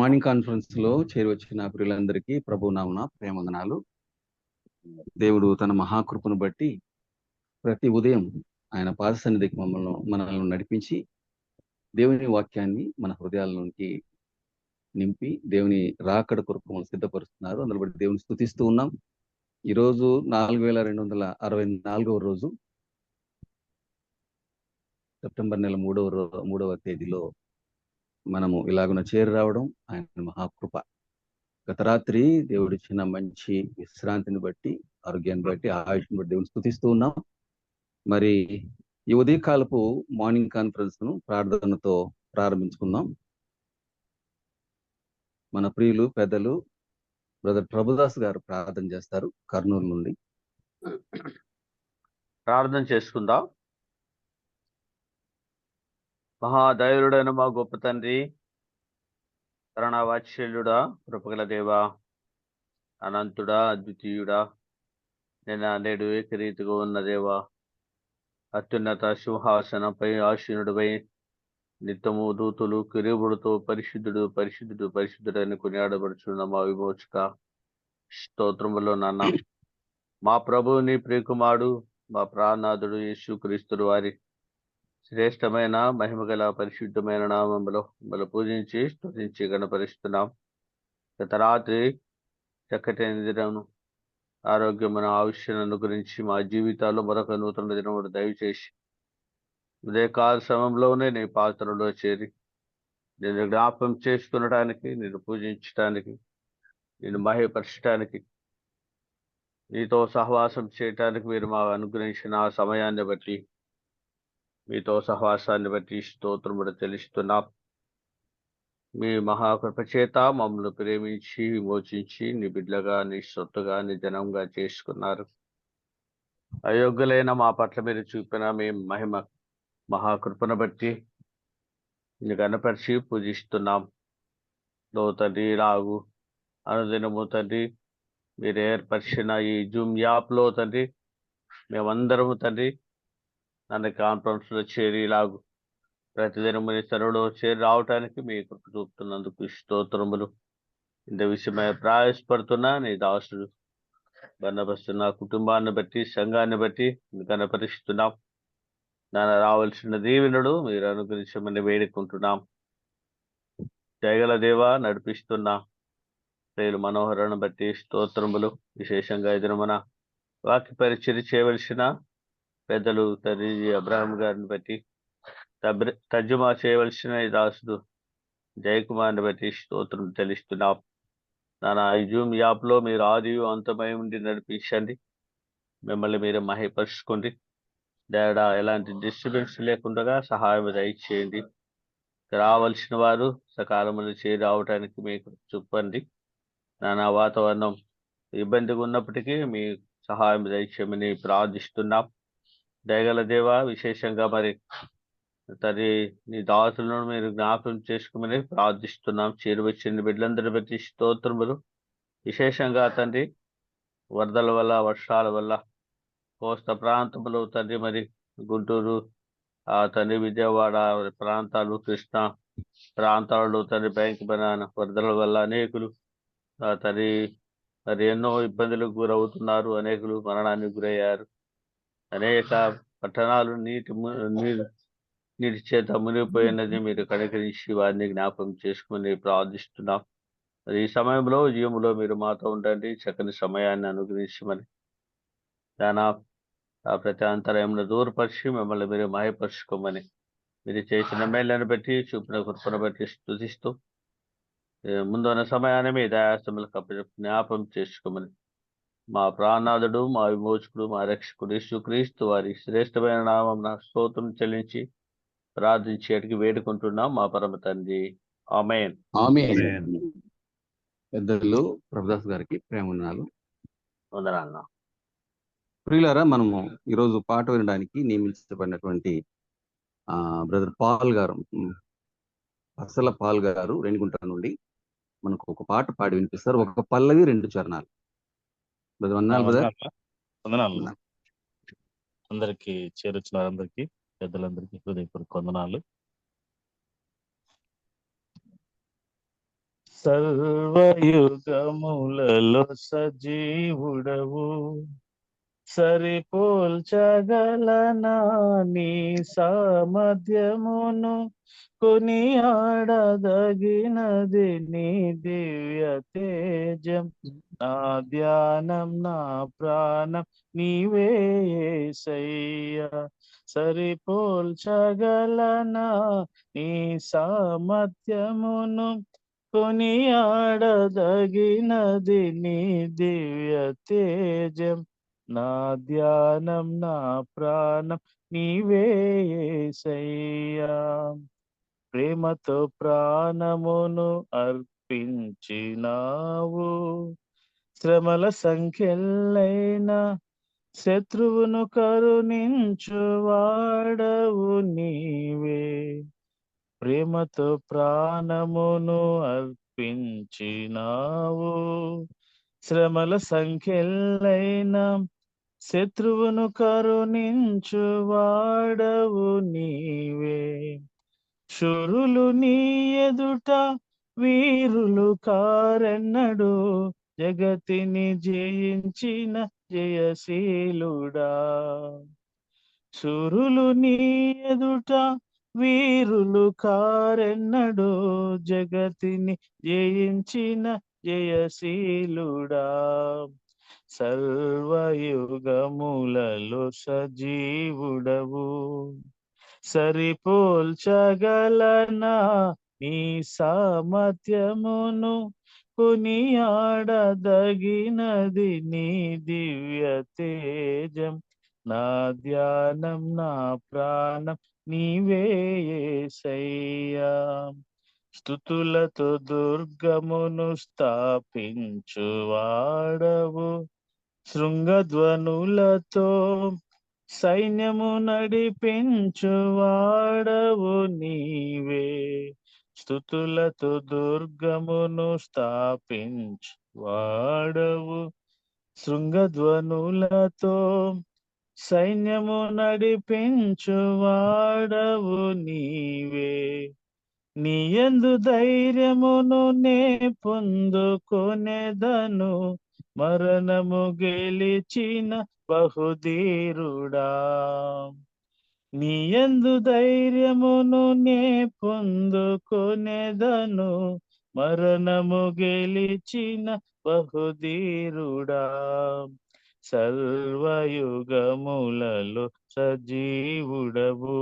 Morning conference లో చేరువచ్చిన ప్రియులందరికీ ప్రభు నామమున ప్రేమవందనాలు. దేవుడు తన మహాకృపను బట్టి ప్రతి ఉదయం ఆయన పాద సన్నిధికి మనల్ని నడిపించి దేవుని వాక్యాన్ని మన హృదయాల్లోకి నింపి దేవుని రాకడ కొరకు మనం సిద్ధపరుస్తున్నారు. అందులో బట్టి దేవుని స్తుతిస్తూ ఉన్నాం. ఈ రోజు 4264వ రోజు, సెప్టెంబర్ నెల 3వ తేదీలో మనము ఇలాగున చేరి రావడం ఆయన మహాకృప. గత రాత్రి దేవుడిచ్చిన మంచి విశ్రాంతిని బట్టి, ఆరోగ్యాన్ని బట్టి, ఆయుష్ని బట్టి దేవుని స్తుతిస్తూ ఉన్నాం. మరి ఈ ఉదయకాలపు మార్నింగ్ కాన్ఫరెన్స్ ను ప్రార్థనతో ప్రారంభించుకుందాం. మన ప్రియులు పెద్దలు బ్రదర్ ప్రభుదాస్ గారు ప్రార్థన చేస్తారు కర్నూలు నుండి. ప్రార్థన చేసుకుందాం. మహాదైవుడైన మా గొప్ప తండ్రి, కరుణావాత్సల్యుడా, కృపగల దేవా, అనంతుడా, అద్వితీయుడా, నేను నేడు ఏకరీతిగా ఉన్న దేవా, అత్యున్నత సింహాసనంపై ఆసీనుడిపై నిత్యము దూతులు కిరీబుడుతో పరిశుద్ధుడు పరిశుద్ధుడు పరిశుద్ధుడని కొనియాడబడుచున్న మా విమోచక స్తోత్రములో నాన్న, మా ప్రభువుని ప్రియకుమారుడు, మా ప్రాణనాథుడు యేసుక్రీస్తుడు వారి శ్రేష్టమైన మహిమగల పరిశుద్ధమైన నామములో మిమ్మల్ని పూజించి స్తుతించి గణపరుస్తున్నాం. గత రాత్రి చక్కటి దినమును, ఆరోగ్యమైన ఆవిష్యను గురించి మా జీవితాల్లో మరొక నూతన దినముడు దయచేసి ఉదయకాల సమయంలోనే నీ పాత్రలో చేరి నేను జ్ఞాపకం చేసుకునడానికి, నేను పూజించడానికి, నేను మహిమపరచడానికి, నీతో సహవాసం చేయటానికి మీరు మా అనుగ్రహించిన ఆ సమయాన్ని బట్టి, మీతో సహవాసాన్ని బట్టి స్తోత్రముడు తెలుస్తున్నాం. మీ మహాకృప చేత మమ్మల్ని ప్రేమించి విమోచించి నీ బిడ్డగా, నీ సొత్తుగా, నీ జనంగా చేసుకున్నారు. అయోగ్యులైన మా పట్ల మీరు చూపిన మీ మహిమ మహాకృపను బట్టి నీ కనపరిచి పూజిస్తున్నాం. లో తండ్రి, రాగు అనుదినము తండ్రి, మీరు ఏర్పరిచిన ఈ జూమ్ యాప్లో తండ్రి, మేమందరము తండ్రి నన్ను కాన్ఫరెన్స్ లో చేరి ఇలాగు ప్రతిదినము నీ సరువులో చేరి రావటానికి మీ కృప చూపుతున్నందుకు స్తోత్రములు. ఇంత విషయమై ప్రయాసపడుతున్నా నీ దాసుడు బన్నబస్తున్న కుటుంబాన్ని బట్టి, సంఘాన్ని బట్టి కనపరుస్తున్నాం. నాన్న రావాల్సిన దీవెనడు మీరు అనుగ్రహించమని వేడుకుంటున్నాం. జయగల దేవ నడిపిస్తున్న ప్రియులు మనోహరను బట్టి స్తోత్రములు. విశేషంగా ఎదురుమన వాక్య పరిచయం చేయవలసిన పెద్దలు తండ్రి అబ్రహాం గారిని బట్టి, తర్జుమా చేయవలసిన ఈ దాసుడు జయకుమార్ని బట్టి స్తోత్రం తెలుస్తున్నాం. నాన్న ఈ జూమ్ యాప్లో మీరు ఆది అంతమై ఉండి నడిపించండి. మిమ్మల్ని మీరు మహిపరుచుకోండి. తేడా ఎలాంటి డిస్టర్బెన్స్ లేకుండా సహాయం దయచేయండి. రావాల్సిన వారు సకాలంలో చేరి రావడానికి మీకు చూపండి. నానా వాతావరణం ఇబ్బందిగా ఉన్నప్పటికీ మీ సహాయం దయచేయమని ప్రార్థిస్తున్నాం. దయగల దేవ, విశేషంగా మరి తది నీ దాసులను మీరు జ్ఞాపకం చేసుకోమని ప్రార్థిస్తున్నాం. చేరువచ్చిన బిడ్డలందరి బట్టి స్తోత్రములు. విశేషంగా తండ్రి వరదల వల్ల, వర్షాల వల్ల కోస్తా ప్రాంతంలో తండ్రి, మరి గుంటూరు తండ్రి, విజయవాడ ప్రాంతాలు, కృష్ణా ప్రాంతాల్లో తండ్రి భయంకరమైన వరదల వల్ల అనేకులు తండ్రి మరి ఎన్నో ఇబ్బందులకు గురవుతున్నారు. అనేకులు మరణానికి గురయ్యారు. అనేక పట్టణాలు నీటి చేత మునిగిపోయినది మీరు కనికరించి వారిని జ్ఞాపకం చేసుకుని ప్రార్థిస్తున్నాం. మరి ఈ సమయంలో జీవంలో మీరు మాతో ఉండండి. చక్కని సమయాన్ని అనుగ్రహించమని దానా ప్రతి అంతరాయంలో దూరపరిచి మిమ్మల్ని మీరు మహిపరుచుకోమని మీరు చేసిన మేళ్ళని బట్టి, చూపిన కృపను బట్టి స్తుతిస్తూ ముందున్న సమయాన్ని మీ దయాస్తములకు జ్ఞాపకం చేసుకోమని మా ప్రాణనాథుడు, మా విమోచకుడు, మా రక్షకుడు యేసుక్రీస్తు వారి శ్రేష్టమైన నామం స్తోత్రం చెల్లించి ప్రార్థించేటికి వేడుకుంటున్నాం మా పరమ తండ్రి. ఆమేన్. పెద్దలు ప్రభుదాస్ గారికి ప్రేమవందనాలు. వందనాలు. ప్రియులారా, మనము ఈరోజు పాట వినడానికి నియమించబడినటువంటి బ్రదర్ పాల్ గారు, అసల పాల్ గారు రేణిగుంట నుండి మనకు ఒక పాట పాడి వినిపిస్తారు. ఒక పల్లవి, 2 చరణాలు. బ్రదర్ వందనాలు. వందనాలు అందరికి, చేరొచ్చిన వారందరికీ, పెద్దలందరికీ హృదయపూర్వక వందనాలు. సర్వయుగములలో సజీవుడవు, సరిపోల్చగలనా నీ సామర్థ్యమును, కొనియాడదగినది నీ దివ్య తేజం. నా ధ్యానం నా ప్రాణం నీవే యేసయ్యా, సరిపోల్చగలనా నీ సామర్థ్యమును, కొనియాడదగినది నీ దివ్య తేజం. నా ధ్యానం నా ప్రాణం నీవే యేసయ్యా, ప్రేమతో ప్రాణమును అర్పించినావు, శ్రమల సంఖ్యలైన శత్రువును కరుణించువాడవు నీవే. ప్రేమతో ప్రాణమును అర్పించినావు, శ్రమల సంఖ్యలైన శత్రువును కరుణించువాడవు నీవే. శూరులు నీ ఎదుట వీరులు కారెన్నడు, జగతిని జయించిన జయశీలుడా. శూరులు నీ ఎదుట వీరులు కారెన్నడు, జగతిని జయించిన జయశీలుడా. సర్వయుగములలో సజీవుడవు, సరిపోల్చగలనా నీ సామర్థ్యమును, కొనియాడదగినది నీ దివ్య తేజం. నా ధ్యానం నా ప్రాణం నీవే యేసయ్యా, స్తుతులతో దుర్గమును స్థాపించువాడవు, శృంగధ్వనులతో సైన్యము నడిపించువాడవు నీవే. స్తుతులతో దుర్గమును స్థాపించువాడవు, శృంగధ్వనులతో సైన్యము నడిపించువాడవు నీవే. నీయందు ధైర్యమును నే పొందుకొనెదను, మరణము గెలిచిన బహుధీరుడా. నీయందు ధైర్యమును నే పొందుకొనెదను, మరణము గెలిచిన బహుధీరుడా. సర్వయుగములలో సజీవుడవు,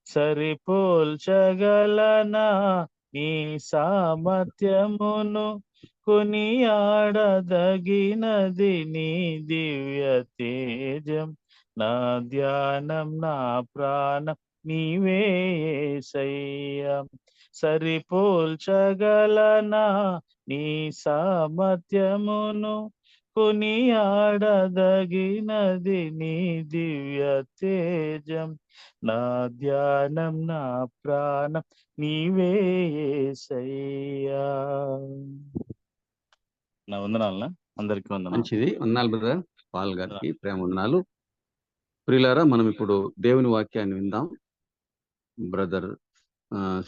సరిపోల్చగలనా నీ సామర్థ్యమును, కొనియాడదగినది నీ దివ్య తేజం. నా ధ్యానం నా ప్రాణం నీవే యేసయ్యా, సరిపోల్చగలనా నీ సామర్థ్యమును, కొనియాడదగినది నీ దివ్య తేజం. నా ధ్యానం నా ప్రాణం నీవే యేసయ్యా. నా వందనాలనా, అందరికీ వందనాలు. మంచిది, వందనాలు బ్రదర్ పాల్ గారికి, ప్రేమ వందనాలు. ప్రియులారా, మనం ఇప్పుడు దేవుని వాక్యాన్ని విందాం. బ్రదర్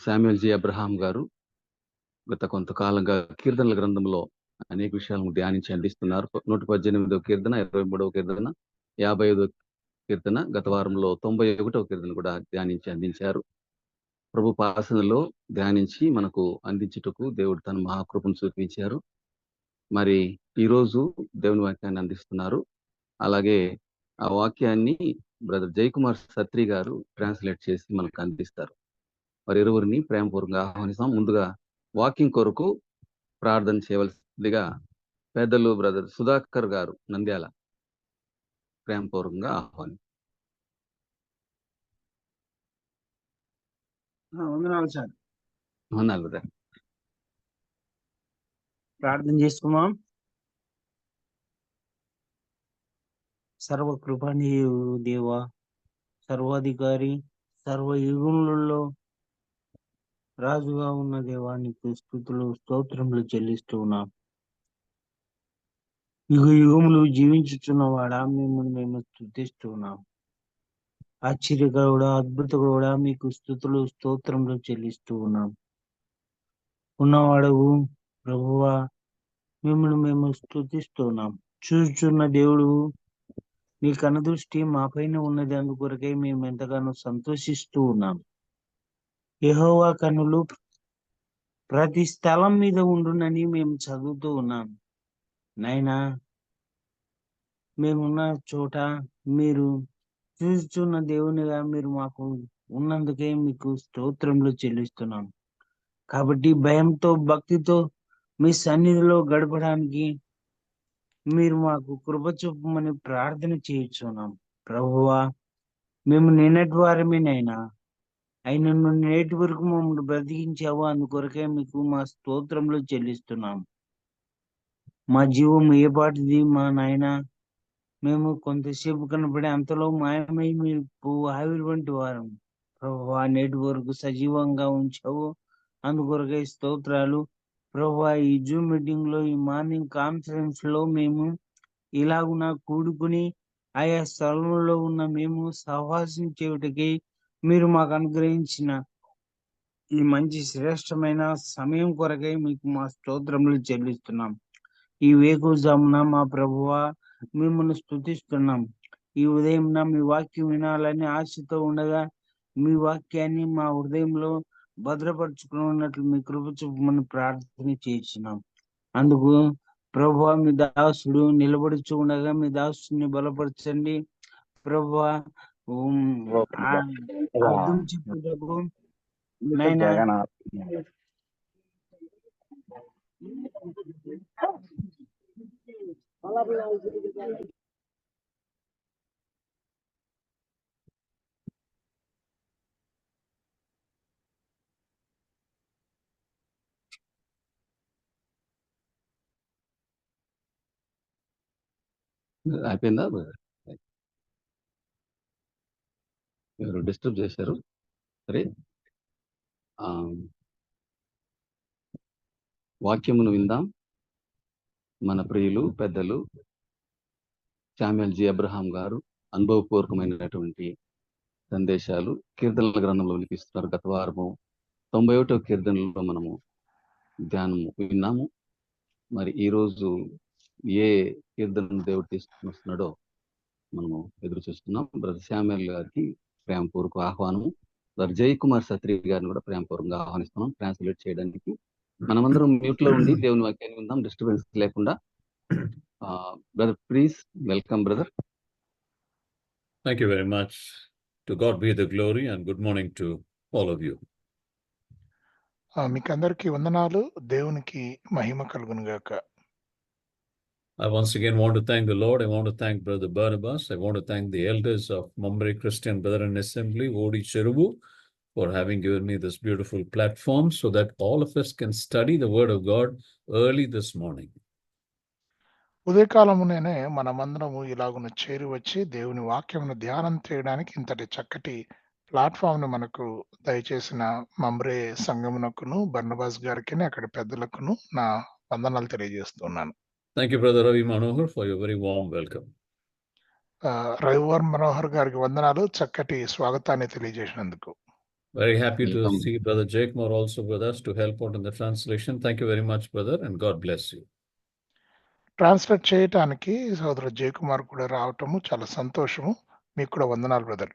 శామ్యూల్ జి అబ్రహాం గారు గత కొంతకాలంగా కీర్తనల గ్రంథంలో అనేక విషయాలను ధ్యానించి అందిస్తున్నారు. 118వ కీర్తన, 23వ కీర్తన, 55వ కీర్తన, గత వారంలో 91వ కీర్తన కూడా ధ్యానించి అందించారు. ప్రభు పాసనలో ధ్యానించి మనకు అందించుటకు దేవుడు తన మహాకృపను చూపించారు. మరి ఈరోజు దేవుని వాక్యాన్ని అందిస్తున్నారు. అలాగే ఆ వాక్యాన్ని బ్రదర్ జయకుమార్ సత్రి గారు ట్రాన్స్లేట్ చేసి మనకు అందిస్తారు. వారి ఇరువురిని ప్రేమపూర్వకంగా ఆహ్వానిస్తాం. ముందుగా వాకింగ్ కొరకు ప్రార్థన చేయవలసిందిగా పెద్దలు బ్రదర్ సుధాకర్ గారు నంద్యాల ప్రేమపూర్వకంగా ఆహ్వానిస్తాం. వందనాలు సార్. వందనాలు బ్రదర్. ప్రార్థన చేసుకుందాం. సర్వకృపానీయు దేవ, సర్వాధికారి, సర్వయుగములలో రాజుగా ఉన్న దేవానికి స్తుతులు స్తోత్రములు చెల్లిస్తూ ఉన్నాం. యుగ యుగములు జీవించుచున్న వాడా మిమ్మల్ని మేము స్తుతిస్తూ ఉన్నాం. ఆశ్చర్యకరుడా, అద్భుతకరుడా, మీకు స్తుతులు స్తోత్రములు చెల్లిస్తూ ఉన్నాం. ఉన్నవాడవు ప్రభువా, మిమ్మల్ని మేము స్తుతిస్తున్నాం. చూచుచున్న దేవుడు, నీ కనుదృష్టి మా పైన ఉన్నది, అందుకొరకై మేము ఎంతగానో సంతోషిస్తూ ఉన్నాం. యెహోవా కన్నులు ప్రతి స్థలం మీద ఉండునని మేము చదువుతూ ఉన్నాం. నాయనా, మేమున్న చోట మీరు చూస్తున్న దేవునిగా మీరు మాకు ఉన్నందుకే మీకు స్తోత్రములు చెల్లిస్తున్నాం. కాబట్టి భయంతో భక్తితో మీ సన్నిధిలో గడపడానికి మీరు మాకు కృప చూపమని ప్రార్థన చేయుచున్నాం. ప్రభువా, మేము నిన్నటి వారమేనైనా అయినను నేటి వరకు మమ్మల్ని బ్రతికించావు, అందుకొరకే మీకు మా స్తోత్రములు చెల్లిస్తున్నాం. మా జీవం ఏ పాటిది మా నాయన, మేము కొంతసేపు కనపడి అంతలో మాయమై మీరు ఆవిరి వంటి వారం. ప్రభువా, నేటి వరకు సజీవంగా ఉంచావు, అందుకొరకై స్తోత్రాలు. ప్రభువా, ఈ జూమ్ మీటింగ్ లో, ఈ మార్నింగ్ కాన్ఫరెన్స్ లో మేము ఇలాగున కూడుకుని ఆయా స్థలంలో ఉన్న మేము సహవాసం చేయుటకై మీరు మాకు అనుగ్రహించిన ఈ మంచి శ్రేష్టమైన సమయం కొరకై మీకు మా స్తోత్రములు చెల్లిస్తున్నాం. ఈ వేకువజామున మా ప్రభువా మిమ్మల్ని స్తుతిస్తున్నాం. ఈ ఉదయం మీ వాక్యం వినాలని ఆశతో ఉండగా మీ వాక్యాన్ని మా హృదయంలో భద్రపరుచుకున్నట్లు మీ కృప చూపమని ప్రార్థన చేస్తున్నాం. అందుకు ప్రభువా, మీ దాసుడు నిలబడుచు ఉండగా మీ దాసుని బలపరచండి. ప్రభువా, అర్థం చెప్పుటకు నాయనా అయిపోయిందా? ఎవరు డిస్టర్బ్ చేశారు? సరే, ఆ, వాక్యమును విందాం. మన ప్రియులు పెద్దలు శామ్యూల్ జి అబ్రహాం గారు అనుభవపూర్వకమైనటువంటి సందేశాలు కీర్తనల గ్రంథంలో వినిపిస్తున్నారు. గత వారము 91వ కీర్తనలో మనము ధ్యానము విన్నాము. మరి ఈరోజు ఏ కీర్తన దేవుడు తీసుకుని వస్తున్నాడో మనము ఎదురు చూస్తున్నాం. బ్రదర్ శామ్యూల్ గారికి ప్రేమపూర్వక ఆహ్వానము. బ్రదర్ జై కుమార్ సత్రి గారిని కూడా ప్రేమపూర్వకంగా ఆహ్వానిస్తున్నాం ట్రాన్స్లేట్ చేయడానికి. మనమందరం మ్యూట్ లో ఉండి దేవుని వాక్యాన్ని విందాం, డిస్టర్బెన్స్ లేకుండా. Brother please welcome brother. Thank you very much. To God be the glory and good morning to all of you. మీకు అందరికీ వందనాలు. దేవునికి మహిమ కలుగును గాక. I once again want to thank the Lord. I want to thank Brother Barnabas. I want to thank the elders of Mumbai Christian Brethren Assembly, Odi Cheruvu, for having given me this beautiful platform so that all of us can study the Word of God early this morning. ఉదయకాలమునే మనమందరము ఇలాగున చేరి వచ్చి దేవుని వాక్యమును ధ్యానం చేయడానికి ఇంతటి చక్కటి ప్లాట్ఫామ్ ను మనకు దయచేసిన మంబ్రే సంఘమునకును బర్నబాస్ గారికి అక్కడి పెద్దలకును నా వందనాలు తెలియజేస్తున్నాను. Thank you, Brother Ravi Manohar, for your very warm welcome. రవివర్ Manohar గారికి వందనాలు, చక్కటి స్వాగతాన్ని తెలియజేసినందుకు. Very happy to Welcome. see Brother Jake Moore also with us to help out in the translation. Thank you very much, brother, and God bless you. Translate చేయటానికి సోదరు జయకుమార్ కూడా రావటము చాలా సంతోషము. మీకు కూడా వందనాలు brother.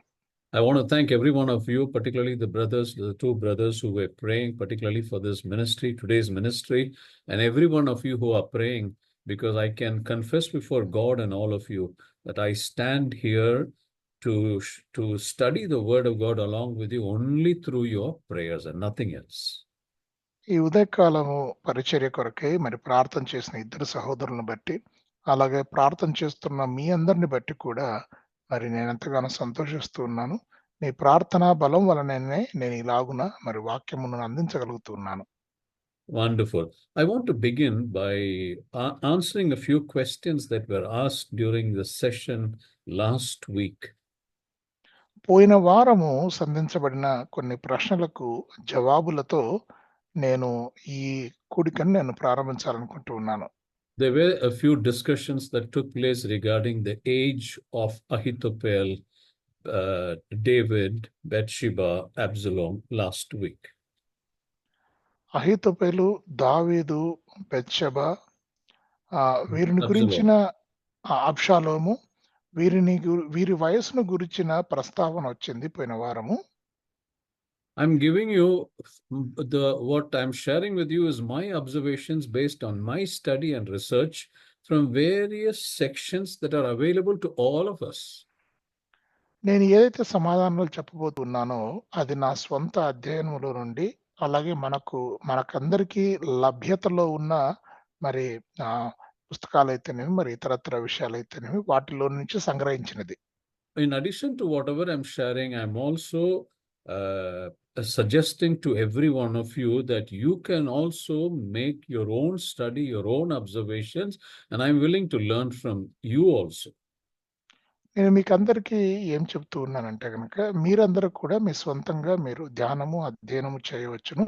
I want to thank every one of you, particularly the brothers, the two brothers who were praying, particularly for this ministry, today's ministry, and every one of you who are praying, because I can confess before God and all of you that I stand here to study the Word of God along with you only through your prayers and nothing else. ఈ ఉదయకాలము పరిచర్య కొరకై మరి ప్రార్థన చేసిన ఇద్దరు సహోదరులను బట్టి, అలాగే ప్రార్థన చేస్తున్న మీ అందరిని బట్టి కూడా మరి నేను ఎంతగానో సంతోషిస్తూ ఉన్నాను. మీ ప్రార్థనా బలం వలననే నేను ఇలాగున మరి వాక్యమును అందించగలుగుతున్నాను. Wonderful. I want to begin by answering a few questions that were asked during the session last week. పోయిన వారము సంధించబడిన కొన్ని ప్రశ్నలకు జవాబులతో నేను ఈ కూడికను నేను ప్రారంభించాలనుకుంటూ ఉన్నాను. There were a few discussions that took place regarding the age of Ahithophel, David, Bathsheba, Absalom last week. అహీతోపెలు, దావీదు, బెత్షెబ, వీరిని Absalom. గురించిన అబ్షాలోము, వీరి వయస్సును గురించిన ప్రస్తావన వచ్చింది పోయిన వారము. I'm giving you what I'm sharing with you is my observations based on my study and research from various sections that are available to all of us. నేను ఏదైతే సమాధానాలు చెప్పబోతున్నానో అది నా స్వంత అధ్యయనములో నుండి, అలాగే మనకందరికీ లభ్యతలో ఉన్న మరి పుస్తకాలైతేనేమి, మరి ఇతరత్ర విషయాలైతేనేమి వాటిలో నుంచి సంగ్రహించినది. In addition to whatever I'm sharing, I'm also suggesting to every one of you that you can also make your own study, your own observations, and I'm willing to learn from you also. నేను మీకందరికీ ఏం చెప్తూ ఉన్నానంటే గనక, మీరందరూ కూడా మీ స్వంతంగా మీరు ధ్యానము, అధ్యయనము చేయవచ్చును.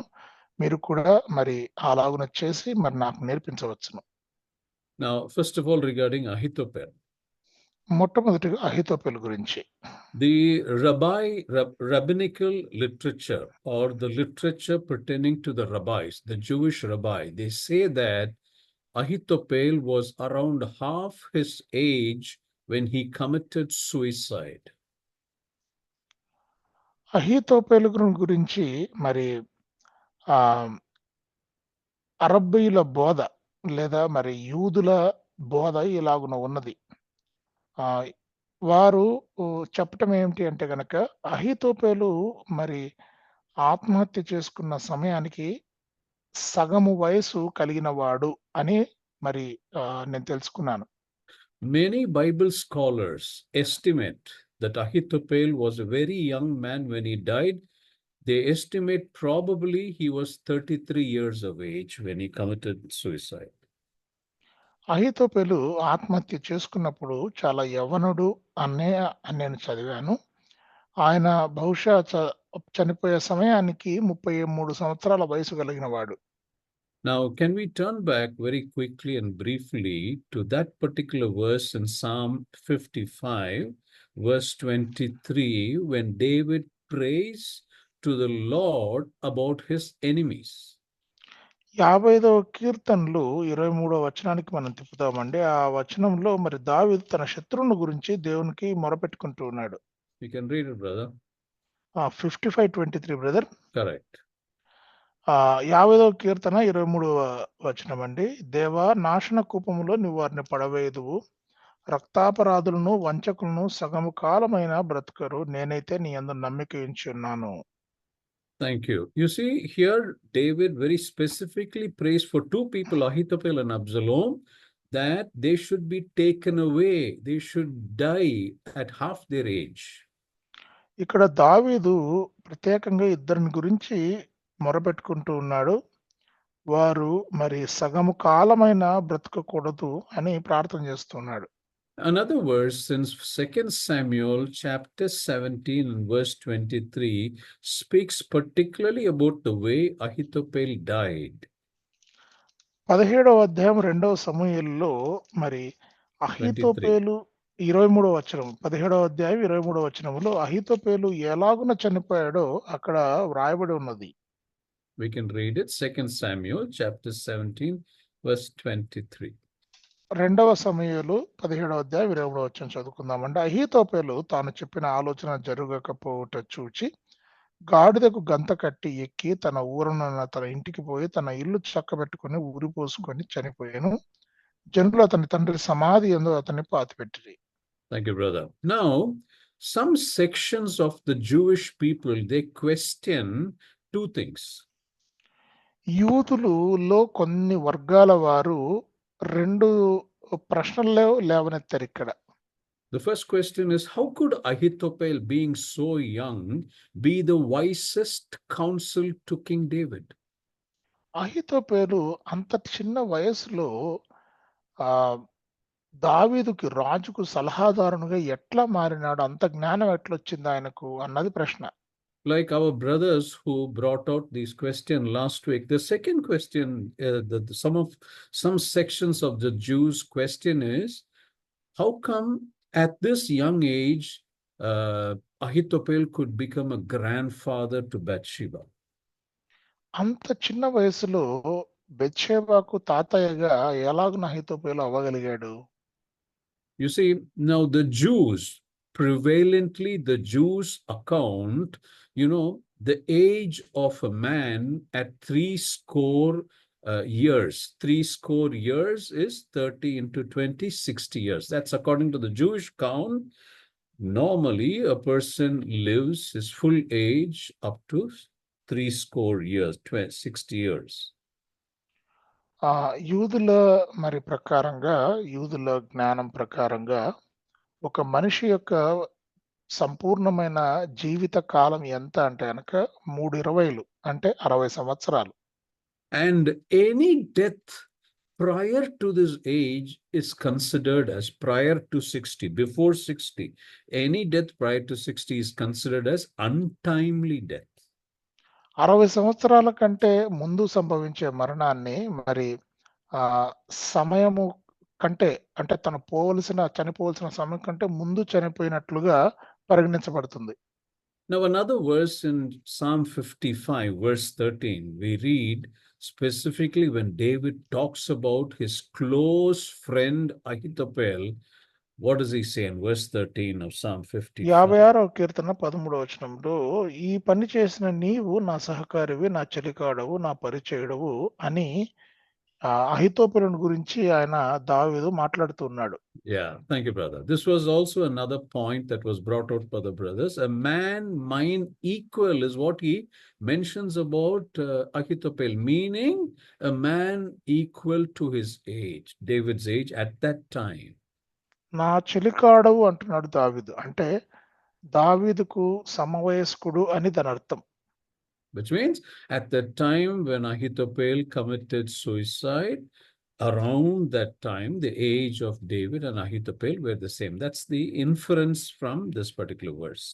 మీరు కూడా మరి అలాగున చేసి మరి నాకు నేర్పించవచ్చును. Now, first of all, regarding Ahithophel. మొట్టమొదటిగా అహీతోపెలు గురించి. The rabbinical literature or the literature pertaining to the rabbis, the Jewish rabbi, they say that Ahithophel was around half his age when he committed suicide. అహీతోపెలు గురించి మరి అరబ్బీల బోధ లేదా మరి యూదుల బోధ ఇలాగున ఉన్నది. వారు చెప్పటం ఏమిటి అంటే గనక, అహీతోపెలు మరి ఆత్మహత్య చేసుకున్న సమయానికి సగము వయసు కలిగిన వాడు అని మరి నేను తెలుసుకున్నాను. Many Bible scholars estimate that Ahithophel was a very young man when he died. They estimate probably he was 33 years of age when he committed suicide. అహీతోపెలు ఆత్మహత్య చేసుకున్నప్పుడు చాలా యవ్వనుడు అని నేను చదివాను. ఆయన బహుశా చనిపోయే సమయానికి 33 సంవత్సరాల వయసు కలిగిన వాడు. Now, can we turn back very quickly and briefly to that particular verse in Psalm 55, verse 23, when David prays to the Lord about his enemies. 55వ కీర్తనలు 23వ వచనానికి మనం తిప్పుతామండి. ఆ వచనంలో మరి దావీదు తన శత్రువుల గురించి దేవునికి మొరపెట్టుకుంటూ ఉన్నాడు. You can read it, brother. 55:23 brother. Correct. 50వ కీర్తన 23వ వచనం అండి. దేవా, నాశన కూపములో నువ్వు వారిని పడవేయుదువు, రక్తాపరాధులను వంచకులను సగము కాలమైన బ్రతుకరు, నేనైతే నీ యందు నమ్మిక ఉంచి ఉన్నాను. Thank you. You see, here David very specifically prays for two people, Ahithophel and Absalom, that they should be taken away. They should die at half their age. ఇక్కడ దావీదు ప్రత్యేకంగా ఇద్దరిని గురించి మొరపెట్టుకుంటూ ఉన్నాడు. వారు మరి సగము కాలమైన బ్రతకకూడదు అని ప్రార్థన చేస్తున్నాడు. Another verse in 2 Samuel chapter 17 and verse 23 speaks particularly about the way Ahithophel died. 17వ అధ్యాయం 2వ సమూయేలులో మరి అహీతోపెలు 23వ వచనం, 17వ అధ్యాయం 23వ వచనములో అహీతోపెలు ఎలాగున చనిపోయాడో అక్కడ వ్రాయబడి ఉన్నది. We can read it. 2 Samuel chapter 17 verse 23. 2వ సమూయేలు 17వ అధ్యాయం 23వ వచనం చదువుకుందామండి. అహీతోపెలు తాను చెప్పిన ఆలోచన జరగకపోవుట చూచి గాడిదకు గంత కట్టి ఎక్కి తన ఊరున తన ఇంటికి పోయి తన ఇల్లు చక్కబెట్టుకుని ఊరిపోసుకొని చనిపోయాను. జనులు అతని తండ్రి సమాధి యందు అతన్ని పాతిపెట్టిరి. Thank you, brother. Now, some sections of the Jewish people, they question two things. యూదులలో కొన్ని వర్గాల వారు 2 ప్రశ్నలు లేవనెత్తారు ఇక్కడ. The first question is, how could Ahithophel, being so young, be the wisest counsel to King David? అహీతోపెలు అంత చిన్న వయసులో దావీదుకి రాజుకు సలహాదారునిగా ఎట్లా మారినాడు, అంత జ్ఞానం ఎట్లొచ్చింది ఆయనకు అన్నది ప్రశ్న. Like our brothers who brought out these questions last week, the second question, some sections of the Jews' question is, how come at this young age Ahithophel could become a grandfather to Bathsheba? అంత చిన్న వయసులో బెత్షెబాకు తాతయ్యగా ఎలాగున అహీతోపెలు అవ్వగలిగాడు? You see, now the Jews, prevalently the Jews account, the age of a man at 60 years. 60 years is 30 into 20, 60 years. That's according to the Jewish count. Normally, a person lives his full age up to 60 years, 60 years. యూదుల యూదుల జ్ఞానం ప్రకారంగా ఒక మనిషి యొక్క సంపూర్ణమైన జీవిత కాలం ఎంత అంటే గనక 320 అంటే 60 సంవత్సరాలు. And any death prior to this age is considered as prior to 60, before 60. Any death prior to 60 is considered as untimely death. 60 సంవత్సరాల కంటే ముందు సంభవించే మరణాన్ని మరి సమయము కంటే అంటే చనిపోవలసిన సమయం కంటే ముందు చనిపోయినట్లుగా పరిగణించబడుతుంది. Now another verse in Psalm 55 verse 13, we read specifically when David talks about his close friend Ahithophel. What does he say in verse 13 of Psalm 55? 56వ కీర్తన 13వ వచనంలో ఈ పని చేసిన నీవు నా సహకారివి, నా చెలికాడవు, నా పరిచయుడవు అని అహీతోపెలును గురించి ఆయన దావీదు మాట్లాడుతున్నాడు. Yeah, thank you, brother. This was also another point that was brought out by the brothers. A man mine equal is what he mentions about Ahithophel, meaning a man equal to his age, David's age at that time. నా చెలికాడవు అంటున్నాడు దావీదు. అంటే దావీదుకు సమవయస్కుడు అని దాని అర్థం. Which means at the time when Ahithophel committed suicide, around that time, the age of David and Ahithophel were the same. That's the inference from this particular verse.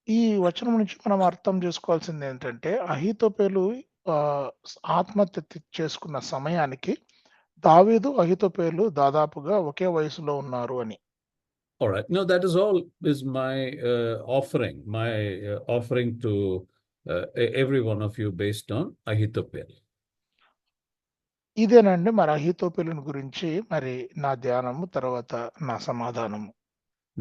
ఈ వచనం నుంచి మనం అర్థం చేసుకోవాల్సింది ఏంటంటే అహీతోపెలు ఆత్మహత్య చేసుకున్న సమయానికి దావీదు అహీతోపెలు దాదాపుగా ఒకే వయసులో ఉన్నారు అని. All right. No, that is all is my offering to every one of you based on Ahithophel. ఇదేనండి మరి అహీతోపెలుని గురించి మరి నా ధ్యానము తర్వాత నా సమాధానము.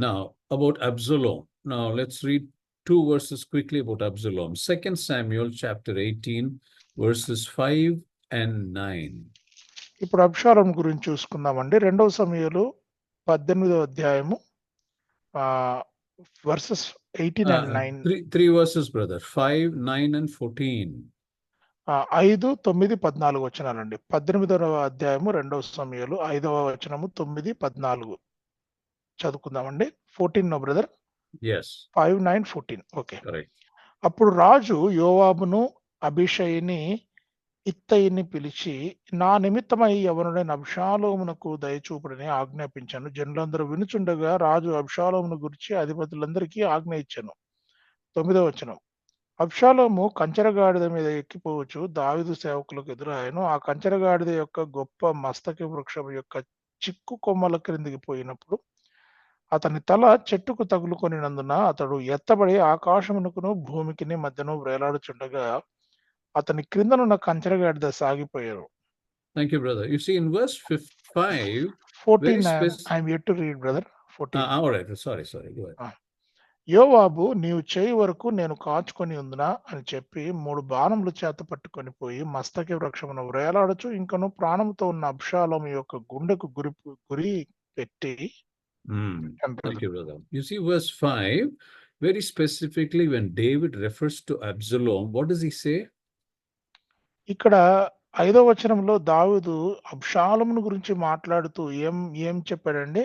Now about Absalom. Now let's read 2 verses quickly about Absalom. 2 Samuel chapter 18 verses 5 and 9. ఇప్పుడు అబ్షాలోము గురించి చూసుకుందామండి. 2వ సమూయేలు 18వ అధ్యాయము verses 18 and 9. Three verses, brother. 5, 9 and 14. 5, 9, 14 వచనాలండి. 18వ అధ్యాయము 2వ సమూయేలు 5వ వచనము 9, 14 చదువుకుందామండి. 14 no brother? Yes. 5, 9, 14. Okay. Correct. అప్పుడు రాజు యోవాబును అబీషయిని ఇత్తయిని పిలిచి నా నిమిత్తమై యవనుడైన అబ్షాలోమునకు దయచూపుడని ఆజ్ఞాపించాను. జనులందరూ వినుచుండగా రాజు అబ్షాలోమును గురించి అధిపతులందరికీ ఆజ్ఞ ఇచ్చాను. 9వ వచనం. అబ్షాలోము కంచరగాడిద మీద ఎక్కిపోవచ్చు దావీదు సేవకులకు ఎదురాయను. ఆ కంచరగాడిద యొక్క గొప్ప మస్తకి వృక్షం యొక్క చిక్కు కొమ్మల క్రిందికి పోయినప్పుడు అతని తల చెట్టుకు తగులుకొనినందున అతడు ఎత్తబడి ఆకాశమునకును భూమికిని మధ్యను వేలాడుచుండగా అతని క్రిందనున్న కంచరగాడిద సాగిపోయారు. Thank you, brother. You see in verse 5, 14 I'm yet to read, brother. 14. All right. Sorry. Go ahead. యోవాబు నీవు చేయి వరకు నేను కాచుకొని ఉందినా అని చెప్పి 3 బాణములు చేత పట్టుకొని పోయి మస్తకి వృక్షమును వేలాడుచు ఇంకను ప్రాణంతో ఉన్న అబ్షాలోము యొక్క గుండెకు గురి పెట్టి. Thank you, brother. You see verse 5, very specifically when David refers to Absalom, what does he say? ఇక్కడ 5వ వచనంలో దావీదు అబ్షాలోమును గురించి మాట్లాడుతూ ఏం చెప్పాడండి?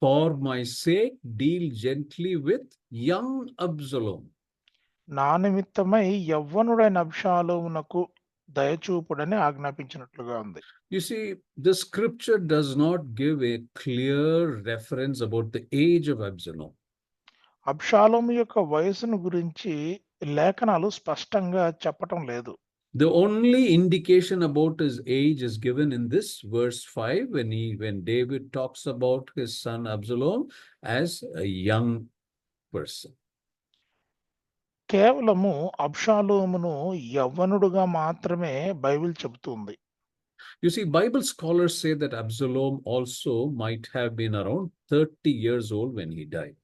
For my sake deal gently with young Absalom. నా నిమిత్తమై యవ్వనుడైన అబ్షాలోమునకు దయచూపుడని ఆజ్ఞాపించినట్లుగా ఉంది. You see, the scripture does not give a clear reference about the age of Absalom. అబ్షాలోము యొక్క వయసును గురించి లేఖనాలు స్పష్టంగా చెప్పటం లేదు. The only indication about his age is given in this verse 5 when David talks about his son Absalom as a young person. కేవలము అబ్షాలోమును యవ్వనుడుగా మాత్రమే Bible చెబుతుంది. You see, Bible scholars say that Absalom also might have been around 30 years old when he died.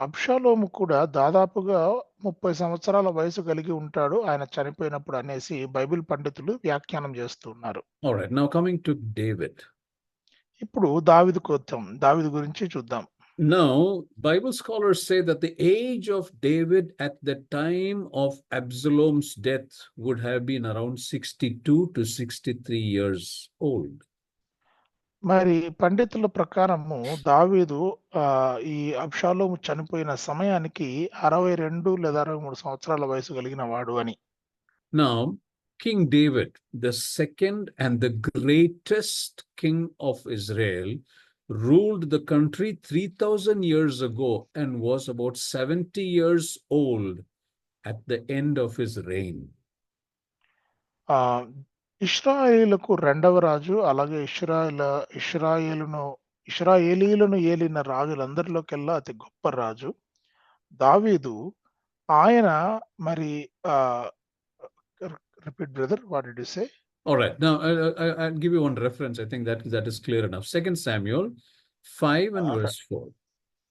అబ్షాలోము కూడా దాదాపుగా 30 సంవత్సరాల వయసు కలిగి ఉంటాడు ఆయన చనిపోయినప్పుడు అనేసి బైబిల్ పండితులు వ్యాఖ్యానం చేస్తున్నారు. All right, now coming to David. ఇప్పుడు దావీదు గురించి చూద్దాం. Now, Bible scholars say that the age of David at the time of Absalom's death would have been around 62 to 63 years old. మరి పండితుల ప్రకారము దావీదు ఈ అబ్షాలోము చనిపోయిన సమయానికి 62 లేదా 63 సంవత్సరాల వయసు కలిగిన వాడు అని. Now, King David, the second and the greatest king of Israel, ruled the country 3,000 years ago and was about 70 years old at the end of his reign. ఇశ్రాయేలుకు రెండవ రాజు, అలాగే ఇశ్రాయేలీలను ఏలిన రాజులందరిలోకెల్లా అతి గొప్ప రాజు దావీదు. ఆయన మరి repeat brother, what did you say? All right, now I'll give you one reference. I think that is clear enough. 2 Samuel 5 and verse 4.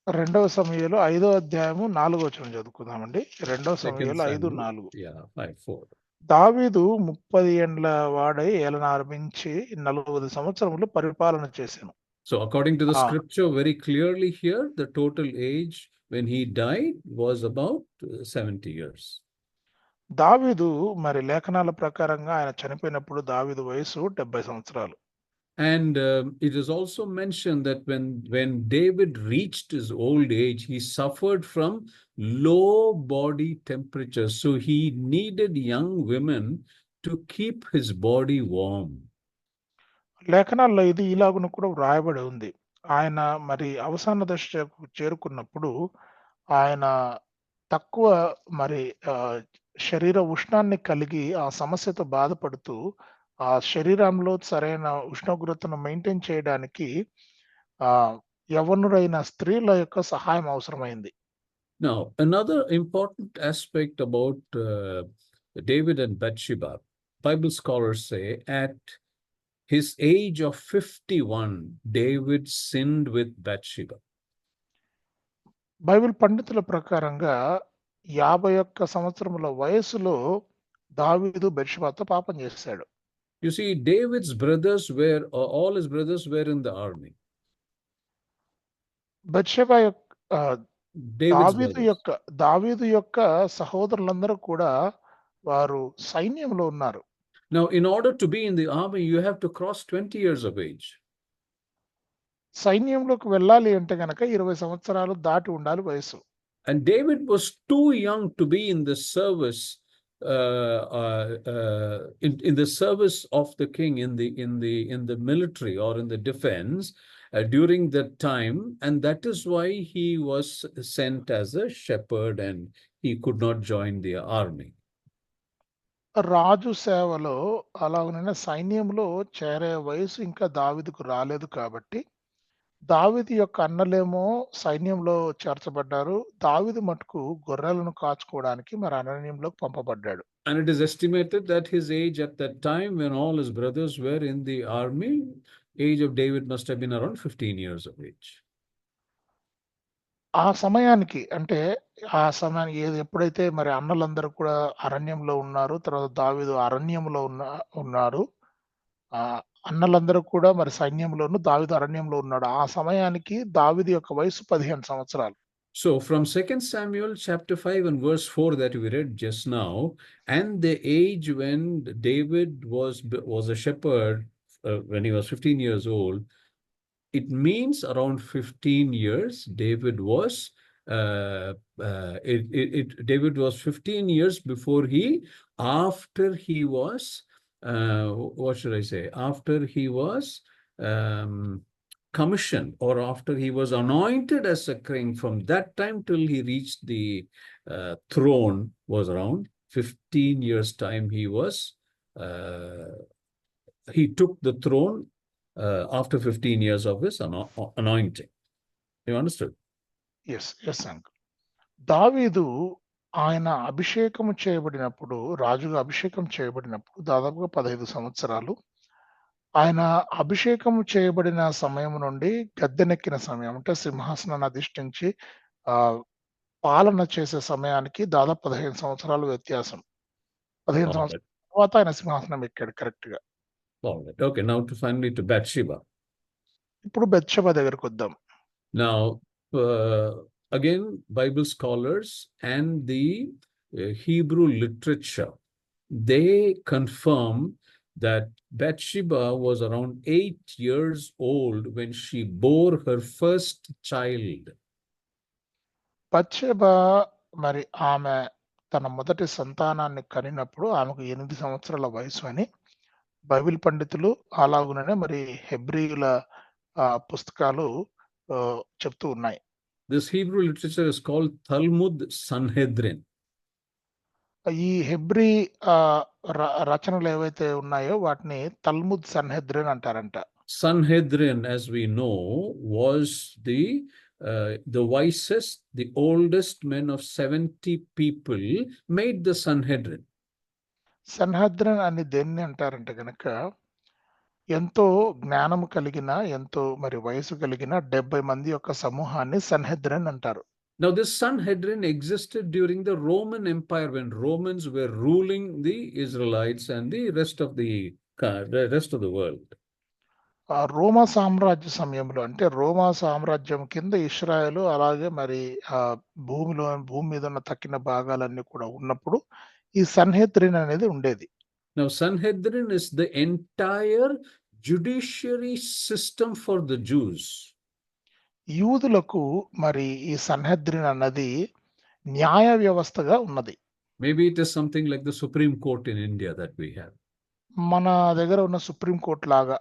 రెండవ సమూయేలు 5వ అధ్యాయము 4వ వచనం చదువుకుందామండి. రెండవ 2 సమూయేలు 5:4. Samuel, yeah, 5:4. దావీదు 30 ఏండ్ల వాడై ఏలన ఆరంభించి 40 సంవత్సరములు పరిపాలన చేసెను. So according to the Ah. scripture, very clearly here, the total age when he died was about 70 years. దావీదు మరి లేఖనాల ప్రకారంగా ఆయన చనిపోయినప్పుడు దావీదు వయసు 70 సంవత్సరాలు. And it is also mentioned that when David reached his old age, he suffered from low body temperature. So he needed young women to keep his body warm. లేఖనాల్లో ఇది ఇలాగున కూడా వ్రాయబడి ఉంది. ఆయన మరి అవసాన దశకు చేరుకున్నప్పుడు ఆయన తక్కువ మరి శరీర ఉష్ణాన్ని కలిగి ఆ సమస్యతో బాధపడుతూ ఆ శరీరంలో సరైన ఉష్ణోగ్రతను మెయింటైన్ చేయడానికి యవ్వనుడైన స్త్రీల యొక్క సహాయం అవసరమైంది. Now, another important aspect about David and Bathsheba, Bible scholars say at his age of 51, David sinned with Bathsheba. Bible పండితుల ప్రకారంగా 51 సంవత్సరముల వయసులో దావీదు బెత్షెబాతో పాపం చేశాడు. You see, David's brothers were, all his brothers were in the army. Bathsheba David's brothers. దావీదు యొక్క సహోదరులందరూ కూడా వారు సైన్యంలో ఉన్నారు. Now, in order to be in the army, you have to cross 20 years of age. సైన్యంలోకి వెళ్ళాలి అంటే గనక 20 సంవత్సరాలు దాటి ఉండాలి వయసు. And David was too young to be in the service, in the service of the king in the military or in the defense during that time, and that is why he was sent as a shepherd and he could not join the army. రాజు సేవలో అలాగనే సైన్యంలో చేరే వయసు ఇంకా దావీదుకు రాలేదు కాబట్టి దావీదు యొక్క అన్నలేమో సైన్యంలో చేర్చబడ్డారు. దావీదు మటుకు గొర్రెలను కాచుకోవడానికి మరి అరణ్యంలోకి పంపబడ్డాడు. And it is estimated that his age at that time, when all his brothers were in the army, age of David must have been around 15 years of age. ఆ సమయానికి అంటే ఎప్పుడైతే మరి అన్నలందరూ కూడా అరణ్యంలో ఉన్నారు, తర్వాత దావీదు అరణ్యంలో ఉన్నారు, అన్నలందరూ కూడా మరి సైన్యంలోను, దావీదు అరణ్యంలో ఉన్నాడు. ఆ సమయానికి దావీదు యొక్క వయసు 15 సంవత్సరాలు. So from 2 Samuel chapter 5 and verse 4 that we read just now, and the age when David was a shepherd when he was 15 years old, it means around 15 years David was David was 15 years before after he was what should I say, after he was commissioned, or after he was anointed as a king. From that time till he reached the throne was around 15 years time. He took the throne after 15 years of his anointing. You understood? Yes, uncle. దావీదు ఆయన అభిషేకము చేయబడినప్పుడు, రాజుగా అభిషేకం చేయబడినప్పుడు దాదాపుగా 15 సంవత్సరాలు ఆయన అభిషేకం చేయబడిన సమయం నుండి గద్దెనెక్కిన సమయం అంటే సింహాసనాన్ని అధిష్ఠించి పాలన చేసే సమయానికి దాదాపు 15 సంవత్సరాలు వ్యత్యాసం. 15 All సంవత్సరాల right. తర్వాత ఆయన సింహాసనం ఎక్కాడు కరెక్ట్‌గా. All right. Okay, now finally to Bathsheba. ఇప్పుడు Bathsheba దగ్గరికొద్దాం. Now, again, Bible scholars and the Hebrew literature, they confirm that Bathsheba was around 8 years old when she bore her first child. Bathsheba మరి ఆమె తన మొదటి సంతానాన్ని కనినప్పుడు ఆమెకు 8 సంవత్సరాల వయసు అని బైబిల్ పండితులు అలాగుననే మరి హెబ్రీయుల పుస్తకాలు చెప్తూ ఉన్నాయి. This Hebrew literature is called Talmud Sanhedrin. ఈ హెబ్రీ రచనలు ఏవైతే ఉన్నాయో వాటిని తల్ముద్ సన్హెద్రిన్ అంటారంట. Sanhedrin, as we know, was the wisest, the oldest men of 70 people made the Sanhedrin. Sanhedrin అని దేన్ని అంటారంటే గనక ఎంతో జ్ఞానము కలిగిన, ఎంతో మరి వయసు కలిగిన 70 మంది యొక్క సమూహాన్ని సన్హెద్రిన్ అంటారు. Now, this Sanhedrin existed during the Roman Empire when Romans were ruling the Israelites and the rest of the world. రోమా సామ్రాజ్య సమయంలో అంటే రోమా సామ్రాజ్యం కింద ఇశ్రాయేలు అలాగే మరి భూమి మీద ఉన్న తక్కిన భాగాలన్నీ కూడా ఉన్నప్పుడు ఈ సన్హెద్రిన్ అనేది ఉండేది. Now, Sanhedrin is the entire judiciary system for the Jews. యూదులకు మరి ఈ సన్హెద్రిన్ అన్నది న్యాయ వ్యవస్థగా ఉన్నది. Maybe it is something like the Supreme Court in India that we have. మన దగ్గర ఉన్న సుప్రీం కోర్ట్ లాగా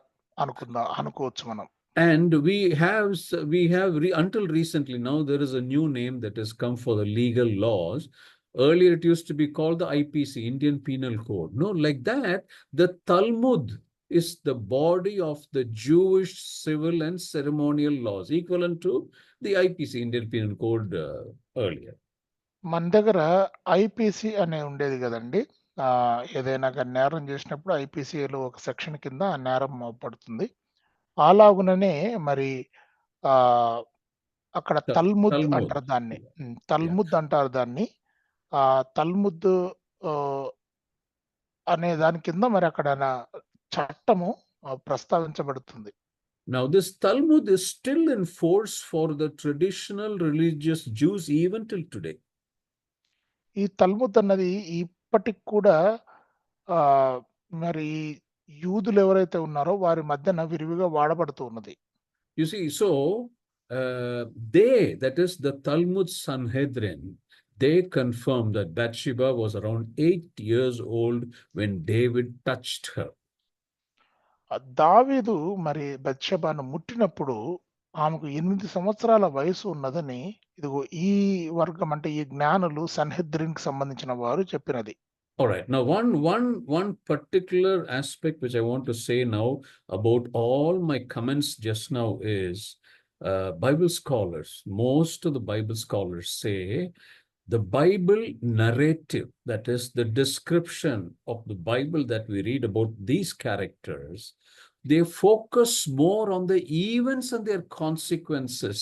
అనుకోవచ్చు మనం. And we have until recently, now there is a new name that has come for the legal laws. Earlier it used to be called the IPC, Indian Penal Code. No, like that, the Talmud is the body of the Jewish civil and ceremonial laws, equivalent to the IPC, Indian Penal Code earlier. మన దగ్గర IPC అనే ఉండేది కదండి. ఏదైనా నేరం చేసినప్పుడు ఐపీసీలో ఒక section కింద ఆ నేరం పడుతుంది. అలాగుననే మరి అక్కడ తల్ముద్ అంటారు దాన్ని. తల్ముద్ అంటారు దాన్ని. తల్ముద్ అనే దాని కింద మరి అక్కడ చట్టము ప్రస్తావించబడుతుంది. Now, this Talmud is still in force for the traditional religious Jews even till today. ఈ తల్ముద్ అన్నది ఇప్పటికి కూడా మరి యూదులు ఎవరైతే ఉన్నారో వారి మధ్యన విరివిగా వాడబడుతూ ఉన్నది. You see, so that is the Talmud Sanhedrin, they confirm that Bathsheba was around 8 years old when David touched her. దావీదు మరి బత్షెబాను ముట్టినప్పుడు ఆమెకు 8 సంవత్సరాల వయసు ఉన్నదని ఇదిగో ఈ వర్గం అంటే ఈ జ్ఞానులు సన్హెద్రిన్ కి సంబంధించిన వారు చెప్పినది. All right. Now, one particular aspect which I want to say now about all my comments just now is Bible scholars, most of the Bible scholars say the Bible narrative, that is the description of the Bible that we read about these characters, they focus more on the events and their consequences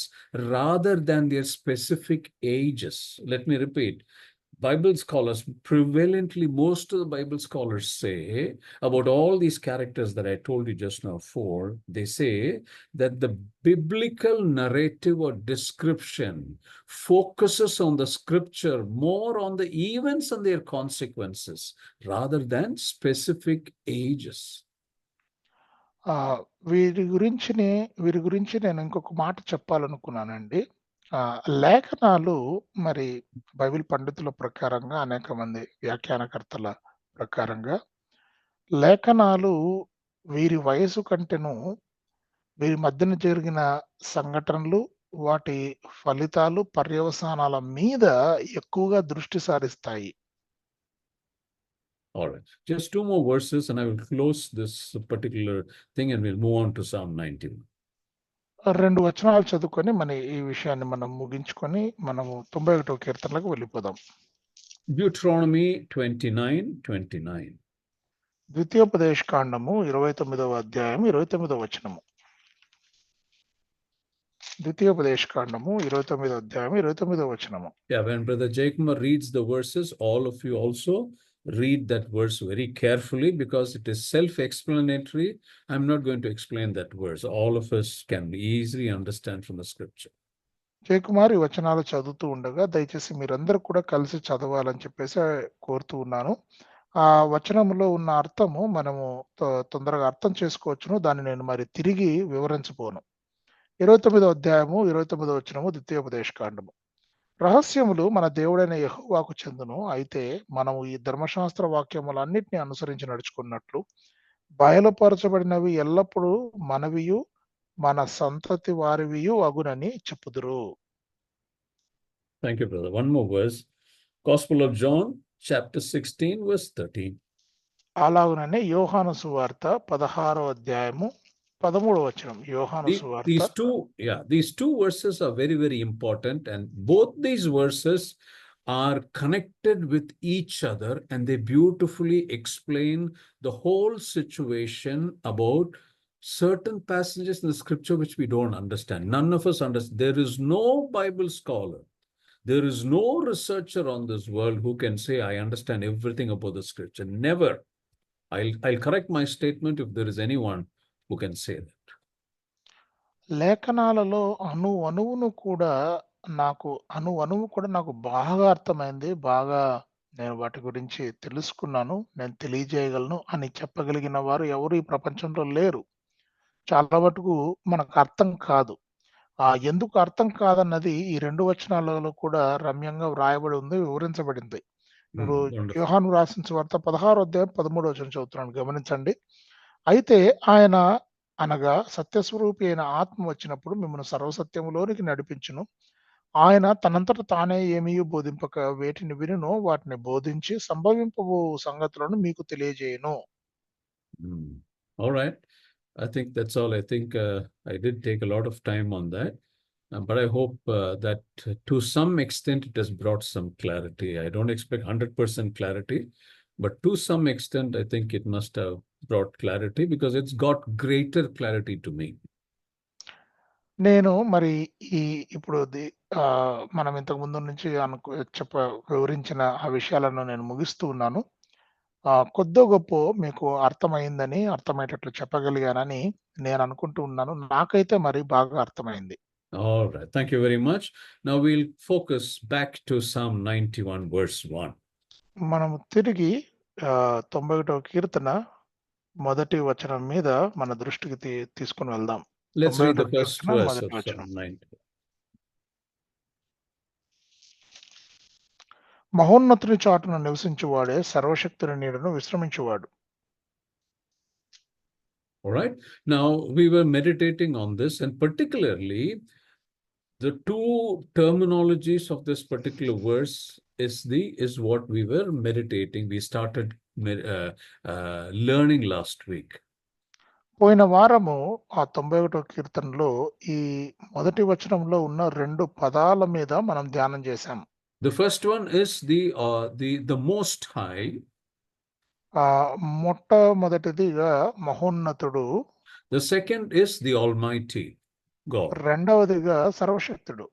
rather than their specific ages. Let me repeat. Bible scholars, prevalently, most of the Bible scholars say about all these characters that I told you just now they say that the biblical narrative or description focuses on the scripture more on the events and their consequences rather than specific ages. వీరి గురించి నేను ఇంకొక మాట చెప్పాలనుకున్నానండి. లేఖనాలు మరి Bible పండితుల ప్రకారంగా అనేక మంది వ్యాఖ్యానకర్తల ప్రకారంగా లేఖనాలు వీరి వయసు కంటేను వీరి మధ్యన జరిగిన సంఘటనలు వాటి ఫలితాలు పర్యవసానాల మీద ఎక్కువగా దృష్టి సారిస్తాయి. All right, just 2 more verses and I will close this particular thing and we'll move on to Psalm 19. 2 వచనాలు చదువుకొని మన ఈ విషయాన్ని మనం ముగించుకొని మనము 91వ కీర్తనలకు వెళ్ళిపోదాం. Deuteronomy 29:29. ద్వితీయోపదేశ కాండము 29వ అధ్యాయం 29వ వచనము. ద్వితీయోపదేశ కాండము 29వ అధ్యాయం 29వ వచనము. Yeah, when Brother Jacob reads the verses, all of you also read that verse very carefully because it is self-explanatory. I'm not going to explain that verse. All of us can easily understand from the scripture. Jayakumar ఈ వచనాలు చదువుతూ ఉండగా దయచేసి మీరందరూ కూడా కలిసి చదవాలని చెప్పేసి కోరుతూ ఉన్నాను. ఆ వచనంలో ఉన్న అర్థము మనము తొందరగా అర్థం చేసుకోవచ్చును. దాన్ని నేను మరి తిరిగి వివరించబోను. 29వ అధ్యాయము 29వ వచనము ద్వితీయోపదేశ కాండము. రహస్యములు మన దేవుడైన యెహోవాకు చెందును. అయితే మనము ఈ ధర్మశాస్త్ర వాక్యములన్నిటిని అనుసరించి నడుచుకున్నట్లు బయలుపరచబడినవి ఎల్లప్పుడూ మనవియు మన సంతతి వారివియు అగునని చెప్పుదురు. Thank you, brother. One more verse. Gospel of John, chapter 16, verse 13. అలాగుననే యోహాను సువార్త 16వ అధ్యాయము 13వ వచనం. యోహాను సువార్త These two verses are very, very important, and both these verses are connected with each other, and they beautifully explain the whole situation about certain passages in the scripture which we don't understand. None of us understand. There is no Bible scholar, there is no researcher on this world who can say, I understand everything about the scripture. Never. I'll correct my statement if there is anyone who can say that. లేఖనాలలో అణువును కూడా నాకు బాగా అర్థమైంది. బాగా నేను వాటి గురించి తెలుసుకున్నాను. నేను తెలియజేయగలను అని చెప్పగలిగిన వారు ఎవరు ఈ ప్రపంచంలో లేరు. చాలా మటుకు మనకు అర్థం కాదు. ఎందుకు అర్థం కాదన్నది ఈ 2 వచనాలలో కూడా రమ్యంగా వ్రాయబడి ఉంది, వివరించబడింది. ఇప్పుడు యోహాను రాసిన సువార్త 16వ అధ్యాయం 13వ వచనం చదువుతున్నాను, గమనించండి. అయితే ఆయన అనగా సత్యస్వరూపి అయిన ఆత్మ వచ్చినప్పుడు మిమ్మల్ని సర్వసత్యములోనికి నడిపించును. ఆయన తనంతట తానే ఏమీయూ బోధింపక వేటిని వినునో వాటిని బోధించి సంభవింపబో సంగతులను మీకు తెలియజేయును. All right. I think that's all. I think I did take a lot of time on that, but I hope that to some extent it has brought some clarity. I don't expect 100% clarity, but to some extent I think it must have brought clarity because it's got greater clarity to me. నేను మరి ఇప్పుడు మనం ఇంతకు ముందు నుంచి వివరించిన ఆ విషయాలను నేను ముగిస్తూ ఉన్నాను. కొద్దో గొప్ప మీకు అర్థమయ్యేటట్లు చెప్పగలిగానని నేను అనుకుంటూ ఉన్నాను. నాకైతే మరి బాగా అర్థమైంది. All right. Thank you very much. Now we'll focus back to Psalm 91 verse 1. మనం తిరిగి 91వ కీర్తన మొదటి వచనం మీద మన దృష్టికి తీసుకొని వెళ్దాం. Let's read the first verse of Psalm 90. మహోన్నతుని చాటున నివసించువాడే సర్వశక్తుని నీడను విశ్రమించువాడు. All right. Now we were meditating on this, and particularly the two terminologies of this particular verse is what we were meditating. We started learning last week. పోయిన వారము ఆ 91వ కీర్తనలో ఈ మొదటి వచనంలో ఉన్న 2 పదాల మీద మనం ధ్యానం చేశాం. The first one is the Most High. మొట్టమొదటిదిగా మహోన్నతుడు. The second is the Almighty God. రెండవదిగా సర్వశక్తుడు.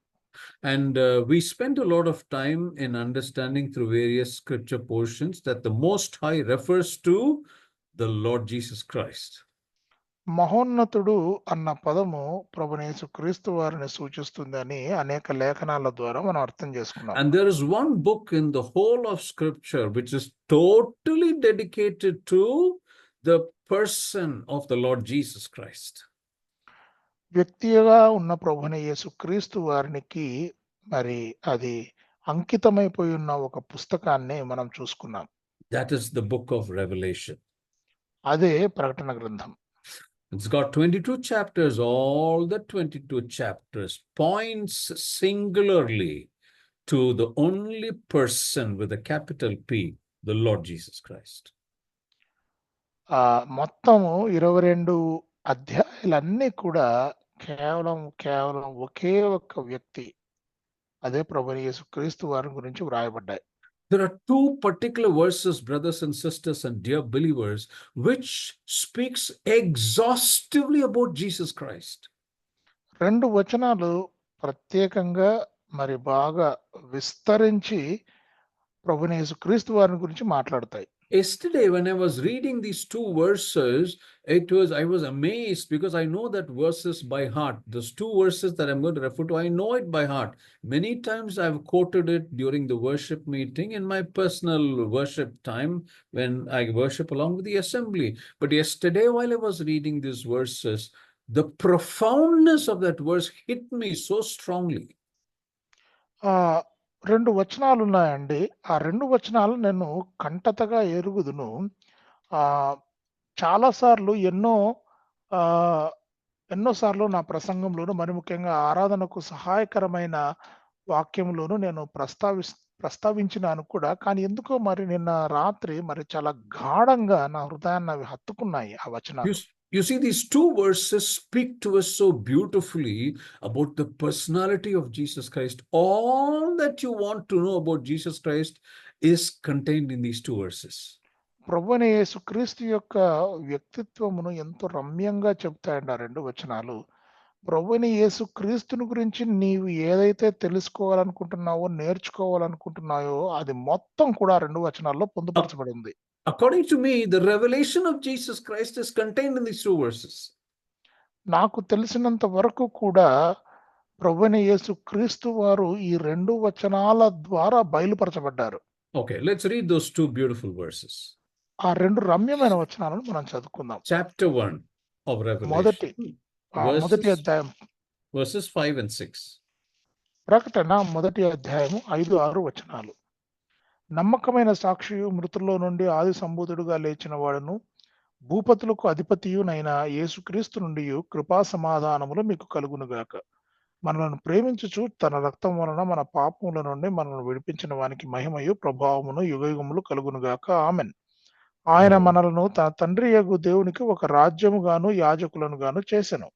And we spent a lot of time in understanding through various scripture portions that the Most High refers to the Lord Jesus Christ. మహోన్నతుడు అన్న పదము ప్రభువైన యేసుక్రీస్తు వారిని సూచిస్తుందని అనేక లేఖనాల ద్వారా మనం అర్థం చేసుకున్నాం. And there is one book in the whole of scripture which is totally dedicated to the person of the Lord Jesus Christ. వ్యక్తిగా ఉన్న ప్రభువైన యేసుక్రీస్తు వారికి మరి అది అంకితమైపోయి ఉన్న ఒక పుస్తకాన్ని మనం చూసుకున్నాం. That is the book of Revelation. అదే ప్రకటన గ్రంథం. It's got 22 chapters. All the 22 chapters points singularly to the only person with a capital P, the Lord Jesus Christ. మొత్తము 22 అధ్యాయాలన్నీ కూడా కేవలం ఒకే ఒక్క వ్యక్తి, అదే ప్రభువైన యేసుక్రీస్తు వారి గురించి వ్రాయబడ్డాయి. There are two particular verses, brothers and sisters and dear believers, which speaks exhaustively about Jesus Christ. 2 వచనాలు ప్రత్యేకంగా మరి బాగా విస్తరించి ప్రభువైన యేసుక్రీస్తు వారి గురించి మాట్లాడతాయి. Yesterday, when I was reading these two verses, I was amazed because I know that verses by heart. Those two verses that I'm going to refer to, I know it by heart. Many times I've quoted it during the worship meeting in my personal worship time when I worship along with the assembly. But yesterday, while I was reading these verses, the profoundness of that verse hit me so strongly. 2 వచనాలు ఉన్నాయండి. ఆ 2 వచనాలు నేను కంటతగా ఎరుగుదును. చాలా సార్లు ఎన్నో సార్లు నా ప్రసంగంలోను మరి ముఖ్యంగా ఆరాధనకు సహాయకరమైన వాక్యంలోను నేను ప్రస్తావించినాను కూడా. కానీ ఎందుకో మరి నిన్న రాత్రి మరి చాలా గాఢంగా నా హృదయాన్ని అవి హత్తుకున్నాయి ఆ వచనాలు. You see, these two verses speak to us so beautifully about the personality of Jesus Christ. All that you want to know about Jesus Christ is contained in these two verses. ప్రభువైన యేసుక్రీస్తు యొక్క వ్యక్తిత్వమును ఎంతో రమ్యంగా చెప్తాయండి ఆ 2 వచనాలు. ప్రభువైన యేసుక్రీస్తుని గురించి నీవు ఏదైతే తెలుసుకోవాలనుకుంటున్నావో, నేర్చుకోవాలనుకుంటున్నాయో అది మొత్తం కూడా 2 వచనాల్లో పొందుపరచబడి ఉంది. According to me, the revelation of Jesus Christ is contained in these two verses. నాకు తెలిసినంత వరకు కూడా ప్రభువైన యేసుక్రీస్తు వారు ఈ 2 వచనాల ద్వారా బయలుపరచబడ్డారు. Okay, let's read those two beautiful verses. ఆ 2 రమ్యమైన వచనాలను మనం చదువుకుందాం. Chapter 1 of Revelation. మొదటి అధ్యాయం Verses 5 and 6. ప్రకటన మొదటి అధ్యాయము 5, 6 వచనాలు. నమ్మకమైన సాక్షియు, మృతుల్లో నుండి ఆది సంభూతుడుగా లేచిన వాడును, భూపతులకు అధిపతియునైన యేసుక్రీస్తు నుండి కృపా సమాధానములు మీకు కలుగునుగాక. మనలను ప్రేమించుచు తన రక్తం వలన మన పాపముల నుండి మనల్ని విడిపించిన వానికి మహిమయు ప్రభావమును యుగయుగములు కలుగునుగాక. ఆమెన్. ఆయన మనలను తన తండ్రి యగు దేవునికి ఒక రాజ్యముగాను యాజకులను గాను చేసెను.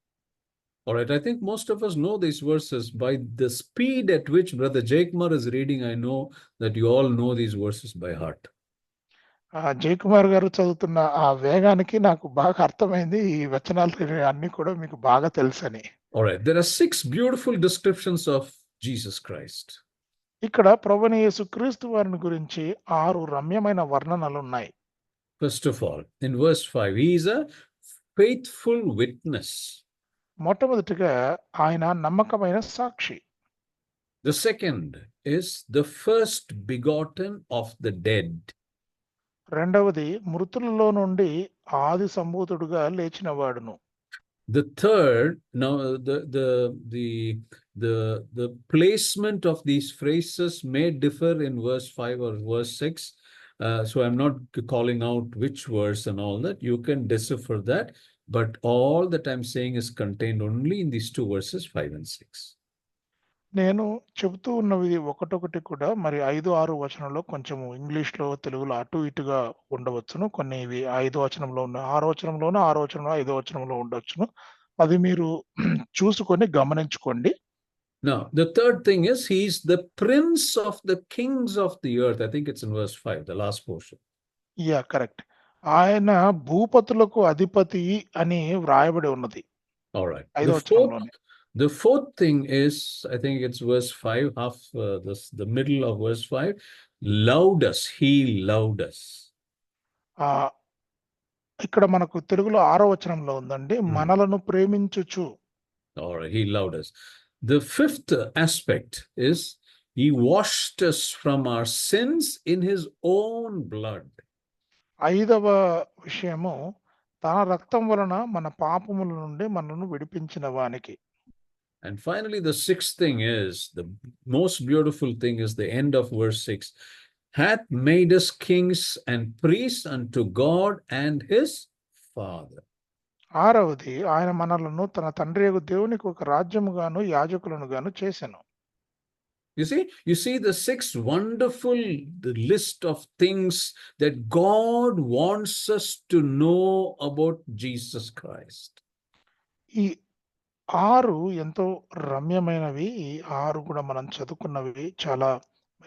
All right, I think most of us know these verses. By the speed at which Brother Jaykumar is reading, I know that you all know these verses by heart. Jayakumar గారు చదువుతున్న ఆ వేగానికి నాకు బాగా అర్థమైంది. ఈ వచనాలు అన్ని కూడా మీకు బాగా తెలుసని. All right, there are 6 beautiful descriptions of Jesus Christ. ఇక్కడ ప్రభువైన యేసుక్రీస్తు వారిని గురించి 6 రమ్యమైన వర్ణనలు ఉన్నాయి. First of all, in verse 5, he is a faithful witness. మొట్టమొదటిగా ఆయన నమ్మకమైన సాక్షి. The second is the first begotten of the dead. రెండవది మృతులలో నుండి ఆది సంభూతుడుగా లేచిన వాడును. The third, now the placement of these phrases may differ in verse 5 or verse 6. So I'm not calling out which verse and all that. You can decipher that. But all that I'm saying is contained only in these two verses, 5 and 6. నేను చెబుతూ ఉన్నవి ఒకటొకటి కూడా మరి 5, 6 వచనంలో కొంచెం ఇంగ్లీష్లో తెలుగులో అటు ఇటుగా ఉండవచ్చును. కొన్ని ఇవి 5 వచనంలో ఉన్న 6 వచనంలోనూ 6 వచనంలో 5 వచనంలో ఉండవచ్చును. అది మీరు చూసుకొని గమనించుకోండి. Now, the third thing is he's the prince of the kings of the earth. I think it's in verse 5, the last portion. Yeah, correct. ఆయన భూపతులకు అధిపతి అని వ్రాయబడి ఉన్నది. All right. 5వ వచనంలోనే. The fourth thing is, I think it's verse 5, the middle of verse 5, loved us. He loved us. ఇక్కడ మనకు తెలుగులో 6వ వచనంలో ఉందండి, మనలను ప్రేమించుచు. All right, he loved us. The fifth aspect is he washed us from our sins in his own blood. 5వ విషయము తన రక్తం వలన మన పాపముల నుండి మనను విడిపించిన వానికి. And finally, the sixth thing is, the most beautiful thing is the end of verse 6. Hath made us kings and priests unto God and his Father. 6వది ఆయన మనలను తన తండ్రి యగు దేవునికి ఒక రాజ్యముగాను యాజకులను గాను చేసెను. You see the 6 wonderful list of things that God wants us to know about Jesus Christ. ఈ 6 ఎంతో రమ్యమైనవి. ఈ 6 కూడా మనం చదువుకున్నవి చాలా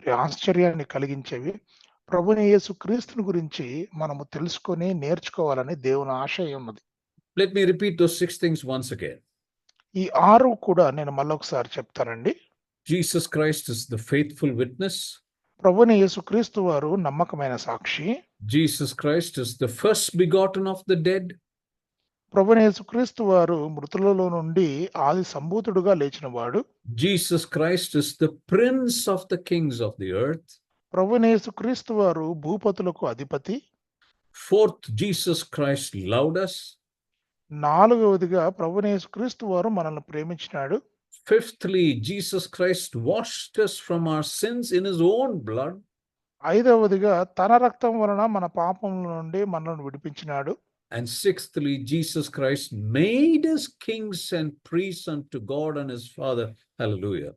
మరి ఆశ్చర్యాన్ని కలిగించేవి. ప్రభువైన యేసుక్రీస్తుని గురించి మనము తెలుసుకొని నేర్చుకోవాలని దేవుని ఆశయం ఉన్నది. Let me repeat those 6 things once again. ఈ 6 కూడా నేను మళ్ళొకసారి చెప్తానండి. Jesus Christ is the faithful witness. ప్రభువైన యేసుక్రీస్తు వారు నమ్మకమైన సాక్షి. Jesus Christ is the first begotten of the dead. ప్రభువైన యేసుక్రీస్తు వారు మృతులలో నుండి ఆది సంభూతుడుగా లేచినవాడు. Jesus Christ is the prince of the kings of the earth. ప్రభువైన యేసుక్రీస్తు వారు భూపతులకు అధిపతి. Fourth, Jesus Christ loved us. 4వదిగా ప్రభువైన యేసుక్రీస్తు వారు మనల్ని ప్రేమించినాడు. Fifthly, Jesus Christ washed us from our sins in his own blood. 5వదిగా తన రక్తం వలన మన పాపముల నుండి మనల్ని విడిపించినాడు. And sixthly, Jesus Christ made us kings and priests unto God and his Father. Hallelujah.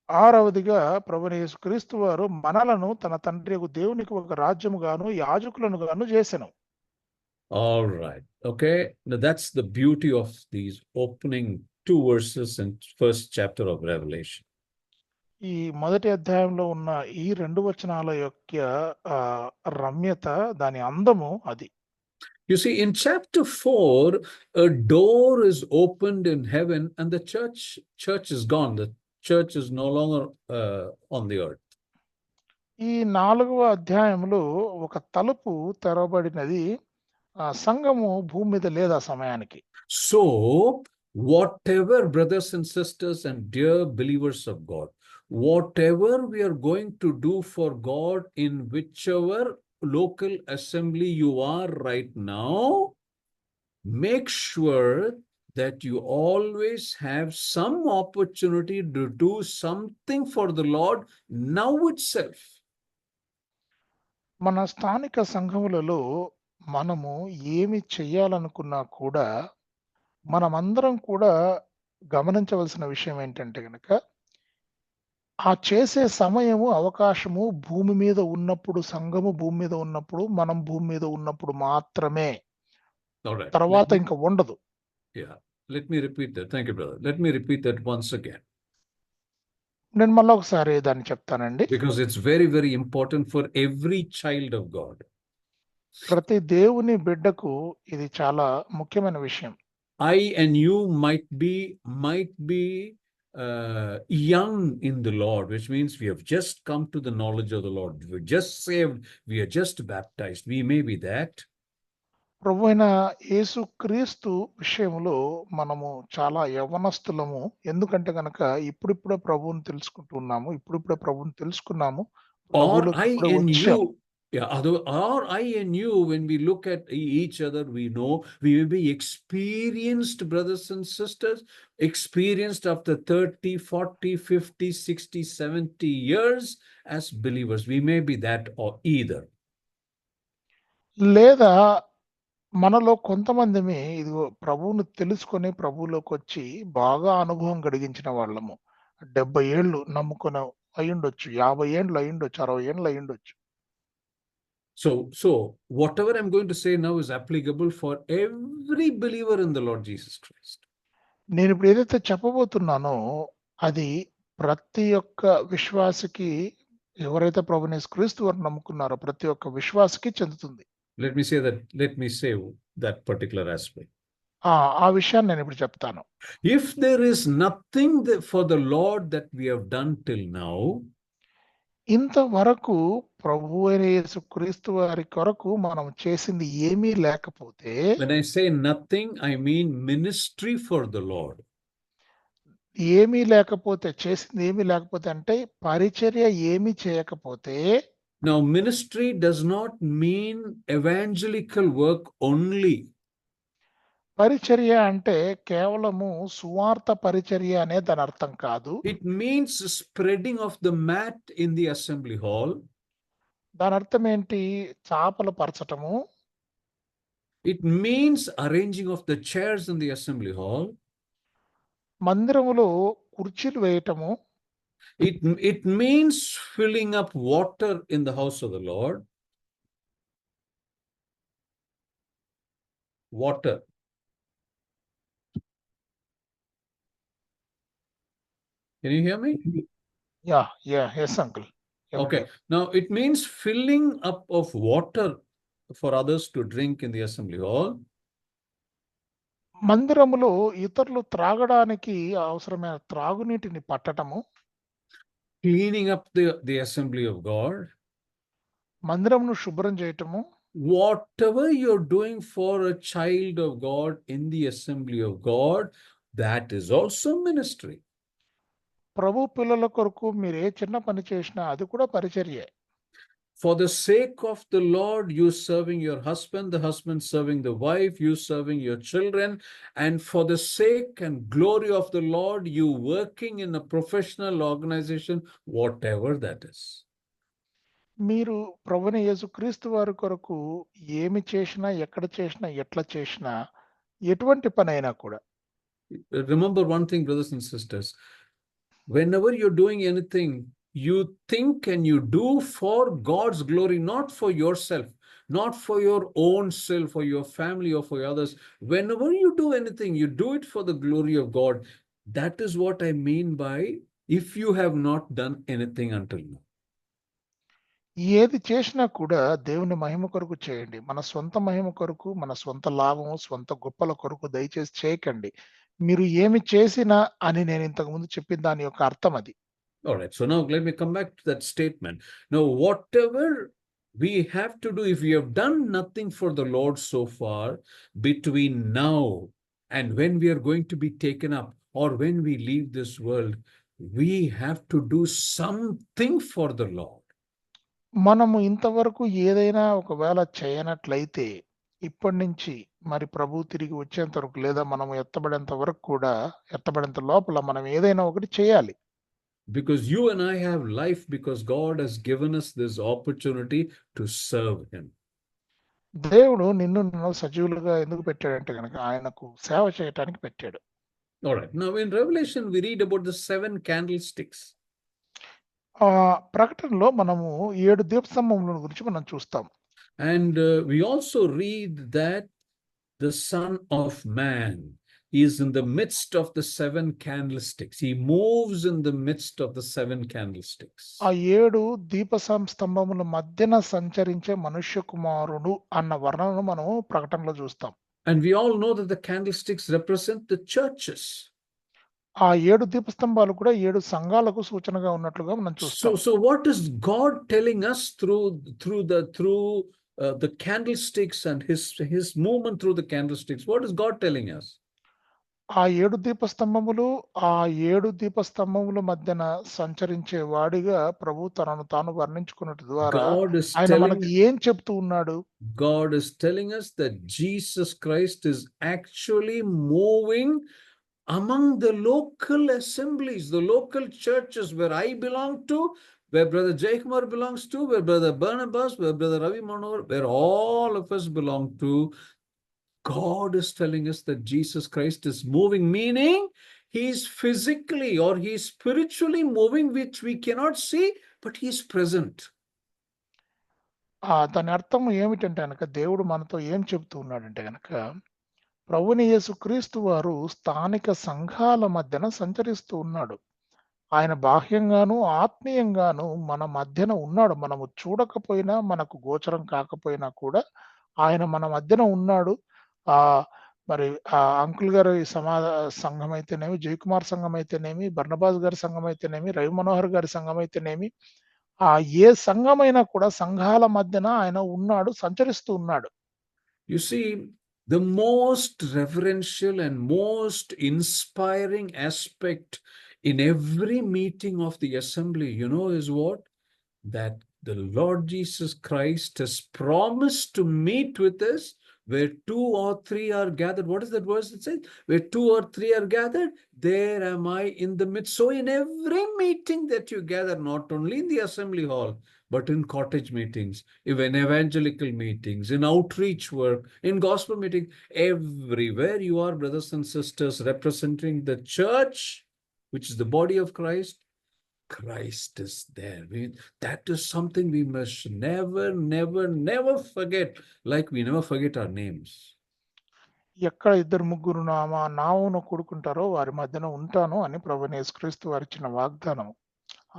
6వదిగా ప్రభువైన యేసుక్రీస్తు వారు మనలను తన తండ్రియగు దేవునికి ఒక రాజ్యముగాను యాజకులను గాను చేసెను. All right. Okay. Now that's the beauty of these opening 2 verses in first chapter of Revelation. ఈ మొదటి అధ్యాయంలో ఉన్న ఈ 2 వచనాల యొక్క రమ్యత, దాని అందము అది. You see, in chapter 4, a door is opened in heaven and the church is gone. The church is no longer on the earth. ఈ 4వ అధ్యాయంలో ఒక తలుపు తెరవబడినది. సంఘము భూమి మీద లేదు ఆ సమయానికి. So, whatever brothers and sisters and dear believers of God, whatever we are going to do for God in whichever local assembly you are right now, make sure that you always have some opportunity to do something for the Lord now itself. మన స్థానిక సంఘములలో మనము ఏమి చేయాలనుకున్నా కూడా మనమందరం కూడా గమనించవలసిన విషయం ఏంటంటే గనక, ఆ చేసే సమయము, అవకాశము భూమి మీద ఉన్నప్పుడు, సంఘము భూమి మీద ఉన్నప్పుడు, మనం భూమి మీద ఉన్నప్పుడు మాత్రమే. All right. తర్వాత ఇంకా ఉండదు. Yeah. Let me repeat that. Thank you, brother. Let me repeat that once again. నేను మళ్ళీ ఒకసారి దాన్ని చెప్తానండి. Because it's very, very important for every child of God. ప్రతి దేవుని బిడ్డకు ఇది చాలా ముఖ్యమైన విషయం. I and you might be young in the Lord, which means we have just come to the knowledge of the Lord. We're just saved. We are just baptized. We may be that. ప్రభువైన యేసుక్రీస్తు విషయంలో మనము చాలా యవ్వనస్తులము. ఎందుకంటే గనక ఇప్పుడిప్పుడే ప్రభువుని తెలుసుకుంటున్నాము, ఇప్పుడిప్పుడే ప్రభువుని తెలుసుకున్నాము. Or I and you, or I and you, when we look at each other, we know we will be experienced brothers and sisters, experienced after 30, 40, 50, 60, 70 years as believers. We may be that or either. లేదా మనలో కొంతమందిమి ఇదిగో ప్రభువును తెలుసుకొని ప్రభువులోకి వచ్చి బాగా అనుభవం కలిగించిన వాళ్ళము. 70 ఏళ్ళు నమ్ముకుని అయ్యుండొచ్చు, 50 ఏండ్లు అయ్యుండొచ్చు, 60 ఏండ్లు అయ్యుండొచ్చు. So whatever I'm going to say now is applicable for every believer in the Lord Jesus Christ. నేను ఇప్పుడు ఏదైతే చెప్పబోతున్నానో అది ప్రతి ఒక్క విశ్వాసికి, ఎవరైతే ప్రభువుని యేసుక్రీస్తు వారిని నమ్ముకున్నారో ప్రతి ఒక్క విశ్వాసికి చెందుతుంది. Let me say that particular aspect. ఆ విషయాన్ని నేను ఇప్పుడు చెప్తాను. If there is nothing for the Lord that we have done till now, ఇంతవరకు ప్రభువైన యేసుక్రీస్తు వారి కొరకు మనం చేసింది ఏమీ లేకపోతే, when I say nothing, I mean ministry for the Lord. ఏమీ లేకపోతే, చేసింది ఏమీ లేకపోతే అంటే పరిచర్య ఏమీ చేయకపోతే. Now, ministry does not mean evangelical work only. పరిచర్య అంటే కేవలము సువార్త పరిచర్య అనే దాని అర్థం కాదు. It means spreading of the mat in the assembly hall. దాని అర్థం ఏంటి? చాపలు పరచటము. It means arranging of the chairs in the assembly hall. మందిరములో కుర్చీలు వేయటము. It means filling up water in the house of the Lord. Water. Can you hear me? Yes, uncle. Okay. Now it means filling up of water for others to drink in the assembly hall. మందిరములో ఇతరులు త్రాగడానికి అవసరమైన త్రాగునీటిని పట్టటము, Cleaning up the assembly of God. మందిరమును శుభ్రం చేయటము, Whatever you're doing for a child of God in the assembly of God, that is also ministry. ప్రభు పిల్లల కొరకు మీరు ఏ చిన్న పని చేసినా అది కూడా పరిచర్యే. For the sake of the Lord, you serving your husband, the husband serving the wife, you serving your children, and for the sake and glory of the Lord, you working in a professional organization, whatever that is. మీరు ప్రభువైన యేసుక్రీస్తు వారి కొరకు ఏమి చేసినా, ఎక్కడ చేసినా, ఎట్లా చేసినా, ఎటువంటి పనైనా కూడా Remember one thing, brothers and sisters, whenever you're doing anything, you think and you do for God's glory, not for yourself, not for your own self or your family or for others. Whenever you do anything, you do it for the glory of God. That is what I mean by if you have not done anything until now. ఏది చేసినా కూడా దేవుని మహిమ కొరకు చేయండి. మన సొంత మహిమ కొరకు, మన సొంత లాభము, స్వంత గొప్పల కొరకు దయచేసి చేయకండి. మీరు ఏమి చేసినా అని నేను ఇంతకు ముందు చెప్పిన దాని యొక్క అర్థం అది. All right, so now let me come back to that statement. Now, whatever we have to do, if we have done nothing for the Lord so far, between now and when we are going to be taken up or when we leave this world, we have to do something for the Lord. మనము ఇంతవరకు ఏదైనా ఒకవేళ చేయనట్లయితే ఇప్పటి నుంచి మరి ప్రభు తిరిగి వచ్చేంత వరకు లేదా మనం ఎత్తబడేంత వరకు కూడా ఎత్తబడేంత లోపల మనం ఏదైనా ఒకటి చేయాలి. Because you and I have life because God has given us this opportunity to serve Him. దేవుడు నిన్ను నన్ను సజీవులుగా ఎందుకు పెట్టాడంటే కనుక ఆయనకు సేవ చేయటానికి పెట్టాడు. All right, now in Revelation we read about the 7 candlesticks. ప్రకటనలో మనము 7 దీపస్తంభముల గురించి మనం చూస్తాం. And we also read that the Son of Man is in the midst of the 7 candlesticks. He moves in the midst of the 7 candlesticks. ఆ 7 దీపస్తంభముల మధ్యన సంచరించే మనుష్య కుమారుడు అన్న వర్ణనను మనము ప్రకటనలో చూస్తాం. And we all know that the candlesticks represent the churches. ఆ 7 దీపస్తంభాలు కూడా 7 సంఘాలకు సూచనగా ఉన్నట్లుగా మనం చూస్తాం. So what is God telling us through the candlesticks and his movement through the candlesticks? What is God telling us? ఆ 7 దీపస్తంభముల మధ్యన సంచరించే వాడిగా ప్రభు తనను తాను వర్ణించుకున్నట్టు ద్వారా ఆయన మనకి ఏం చెప్తూ ఉన్నాడు? God is telling us that Jesus Christ is actually moving among the local assemblies, the local churches where I belong to, where Brother Jaykumar belongs to, where Brother Barnabas, where Brother Ravi Manohar, where all of us belong to. God is telling us that Jesus Christ is moving, meaning He's physically or He's spiritually moving, which we cannot see, but He's present. దాని అర్థం ఏమిటంటే కనుక దేవుడు మనతో ఏం చెప్తూ ఉన్నాడంటే కనుక ప్రభువైన యేసుక్రీస్తు వారు స్థానిక సంఘాల మధ్యన సంచరిస్తూ ఉన్నాడు. ఆయన బాహ్యంగాను ఆత్మీయంగాను మన మధ్యన ఉన్నాడు. మనము చూడకపోయినా మనకు గోచరం కాకపోయినా కూడా ఆయన మన మధ్యన ఉన్నాడు. మరి అంకుల్ గారి సంఘం అయితేనేమి, జయకుమార్ సంఘం అయితేనేమి, బర్నబాస్ గారి సంఘం అయితేనేమి, రవి మనోహర్ గారి సంఘం అయితేనేమి, ఏ సంఘమైనా కూడా సంఘాల మధ్యన ఆయన ఉన్నాడు, సంచరిస్తూ ఉన్నాడు. You see, the most reverential and most inspiring aspect in every meeting of the assembly, is what? That the Lord Jesus Christ has promised to meet with us where 2 or 3 are gathered. What is that verse that says? Where 2 or 3 are gathered, there am I in the midst. So in every meeting that you gather, not only in the assembly hall, but in cottage meetings, even evangelical meetings, in outreach work, in gospel meetings, everywhere you are, brothers and sisters, representing the church, which is the body of Christ, Christ is there. That is something we must never forget, like we never forget our names. ఎక్కడ 2-3 నామమున కూడుకుంటారో వారి మధ్యన ఉంటాను అని ప్రభువైన యేసుక్రీస్తు వారు ఇచ్చిన వాగ్దానం.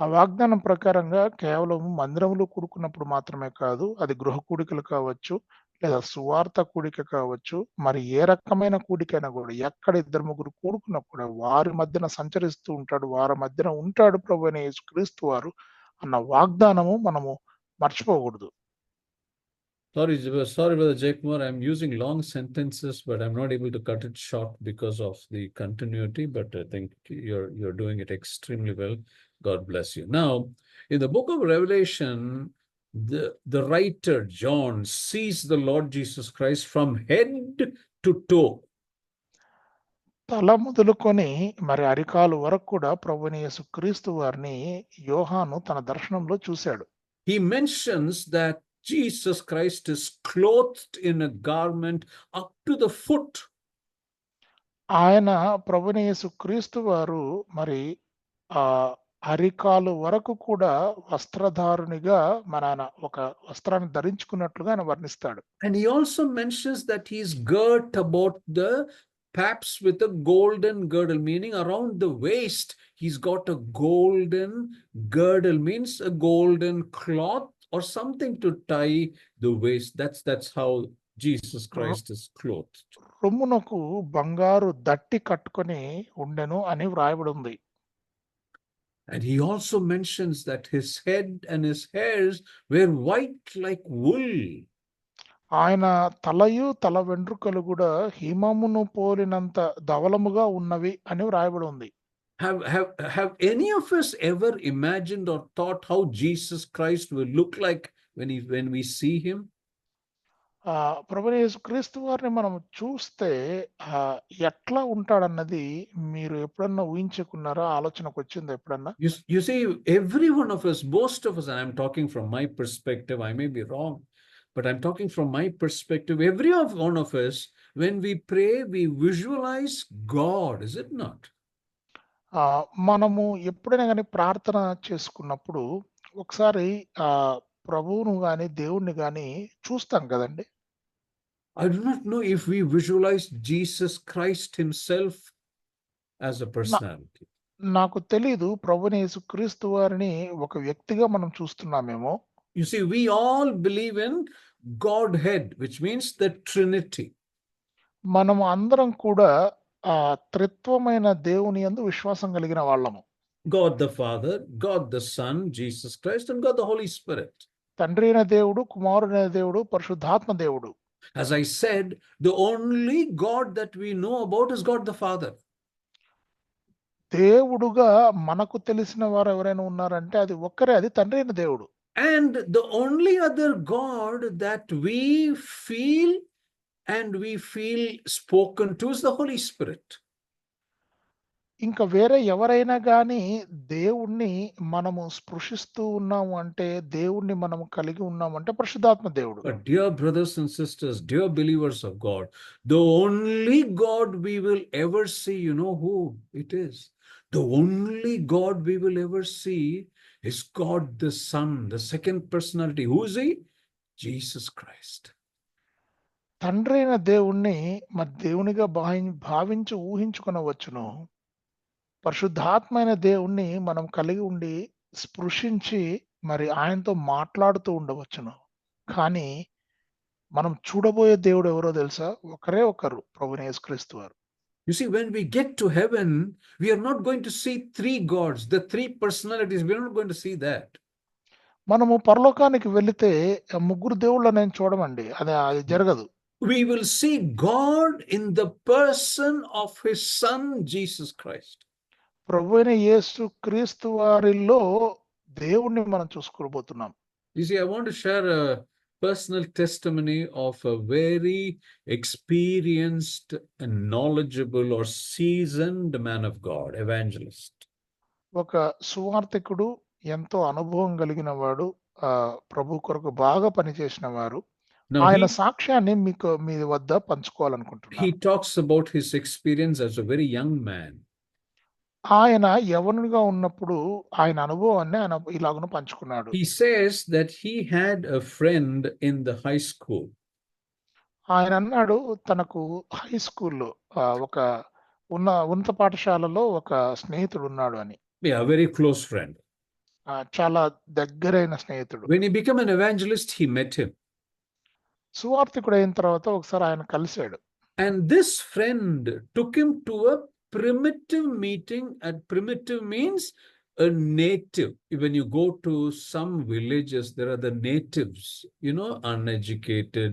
ఆ వాగ్దానం ప్రకారంగా కేవలం మందిరంలో కూడుకున్నప్పుడు మాత్రమే కాదు, అది గృహ కూడికలు కావచ్చు, లేదా సువార్త కూడిక కావచ్చు, మరి ఏ రకమైన కూడికైనా కూడా ఎక్కడ ఇద్దరు ముగ్గురు కూడుకున్నా కూడా వారి మధ్యన సంచరిస్తూ ఉంటాడు, వారి మధ్యన ఉంటాడు ప్రభు అయిన యేసుక్రీస్తు వారు అన్న వాగ్దానము మనము మర్చిపోకూడదు. Sorry, Brother Jayakumar, I'm using long sentences, but I'm not able to cut it short because of the continuity, but I think you're doing it extremely well. God bless you. Now, in the book of Revelation, the writer John sees the Lord Jesus Christ from head to toe. తల మొదలుకొని మరి అరికాలు వరకు కూడా ప్రభువైన యేసుక్రీస్తు వారిని యోహాను తన దర్శనంలో చూశాడు. He mentions that Jesus Christ is clothed in a garment up to the foot. ఆయన ప్రభువైన యేసుక్రీస్తు వారు మరి ఆ అరికాలు వరకు కూడా వస్త్రధారునిగా మన ఆయన ఒక వస్త్రాన్ని ధరించుకున్నట్లుగా ఆయన వర్ణిస్తాడు. And he also mentions that he is girt about the paps with a golden girdle, meaning around the waist he's got a golden girdle, means a golden cloth or something to tie the waist. That's how Jesus Christ is clothed. రొమ్మునకు బంగారు దట్టి కట్టుకొని ఉండెను అని వ్రాయబడి ఉంది. And he also mentions that his head and his hairs were white like wool. ఆయన తలయు తల వెంట్రుకలు కూడా హిమమును పోలినంత ధవలముగా ఉన్నవి అని వ్రాయబడి ఉంది. Have any of us ever imagined or thought how Jesus Christ will look like when we see him? ప్రభువైన యేసుక్రీస్తు వారిని మనం చూస్తే ఎట్లా ఉంటాడన్నది మీరు ఎప్పుడన్నా ఊహించుకున్నారా? ఆలోచనకు వచ్చిందా ఎప్పుడన్నా? You see, every one of us, most of us, and I'm talking from my perspective, I may be wrong, but I'm talking from my perspective, every one of us, when we pray, we visualize God, is it not? మనము ఎప్పుడైనా కానీ ప్రార్థన చేసుకున్నప్పుడు ఒకసారి ప్రభువును గాని దేవుణ్ణి గాని చూస్తాం కదండి. I do not know if we visualize Jesus Christ himself as a personality. నాకు తెలీదు ప్రభువైన యేసుక్రీస్తు వారిని ఒక వ్యక్తిగా మనం చూస్తున్నామేమో. You see, we all believe in Godhead, which means the Trinity. మనము అందరం కూడా త్రిత్వమైన దేవుని యందు విశ్వాసం కలిగిన వాళ్ళము. God the Father, God the Son, Jesus Christ, and God the Holy Spirit. తండ్రి అయిన దేవుడు, కుమారుడైన దేవుడు, పరిశుద్ధాత్మ దేవుడు. As I said, the only God that we know about is God the Father. దేవుడుగా మనకు తెలిసిన వారు ఎవరైనా ఉన్నారంటే అది ఒక్కరే, అది తండ్రి అయిన దేవుడు. And the only other God that we feel spoken to is the Holy Spirit. ఇంకా వేరే ఎవరైనా గాని దేవుణ్ణి మనము స్పృశిస్తూ ఉన్నాము అంటే, దేవుణ్ణి మనము కలిగి ఉన్నాము అంటే పరిశుద్ధాత్మ దేవుడు. But dear brothers and sisters, dear believers of God, the only God we will ever see, you know who it is? The only God we will ever see is God the Son, the second personality. Who is he? Jesus Christ. తండ్రి అయిన దేవుణ్ణి మరి దేవునిగా భావించి ఊహించుకొనవచ్చును. పరిశుద్ధాత్మైన దేవుణ్ణి మనం కలిగి ఉండి స్పృశించి మరి ఆయనతో మాట్లాడుతూ ఉండవచ్చును. కానీ మనం చూడబోయే దేవుడు ఎవరో తెలుసా? ఒకరే ఒకరు, ప్రభువైన యేసుక్రీస్తు వారు. You see, when we get to heaven, we are not going to see three gods, the three personalities. We are not going to see that. మనము పరలోకానికి వెళితే ముగ్గురు దేవుళ్ళని నేను చూడమండి, అది జరగదు. We will see God in the person of his Son, Jesus Christ. ప్రభువైన యేసుక్రీస్తు వారిలో దేవుణ్ణి మనం చూసుకోబోతున్నాం. You see, I want to share a personal testimony of a very experienced and knowledgeable or seasoned man of God, evangelist. ఒక సువార్తికుడు, ఎంతో అనుభవం కలిగిన వాడు, ప్రభు కొరకు బాగా పనిచేసిన వారు. Now ఆయన సాక్ష్యాన్ని మీ వద్ద పంచుకోవాలనుకుంటున్నాను. he talks about his experience as a very young man. ఆయన యవ్వనుడిగా ఉన్నప్పుడు ఆయన అనుభవాన్ని ఆయన ఇలాగను పంచుకున్నాడు. He says that he had a friend in the high school. ఆయన అన్నాడు తనకు హై స్కూల్లో ఒక ఉన్నత పాఠశాలలో ఒక స్నేహితుడు ఉన్నాడు అని. Yeah, a very close friend. చాలా దగ్గరైన స్నేహితుడు. When he became an evangelist, he met him. సువార్థికుడు అయిన తర్వాత ఒకసారి ఆయన కలిశాడు. And this friend took him to a primitive meeting. And primitive means a native. When you go to some villages, there are the natives, uneducated,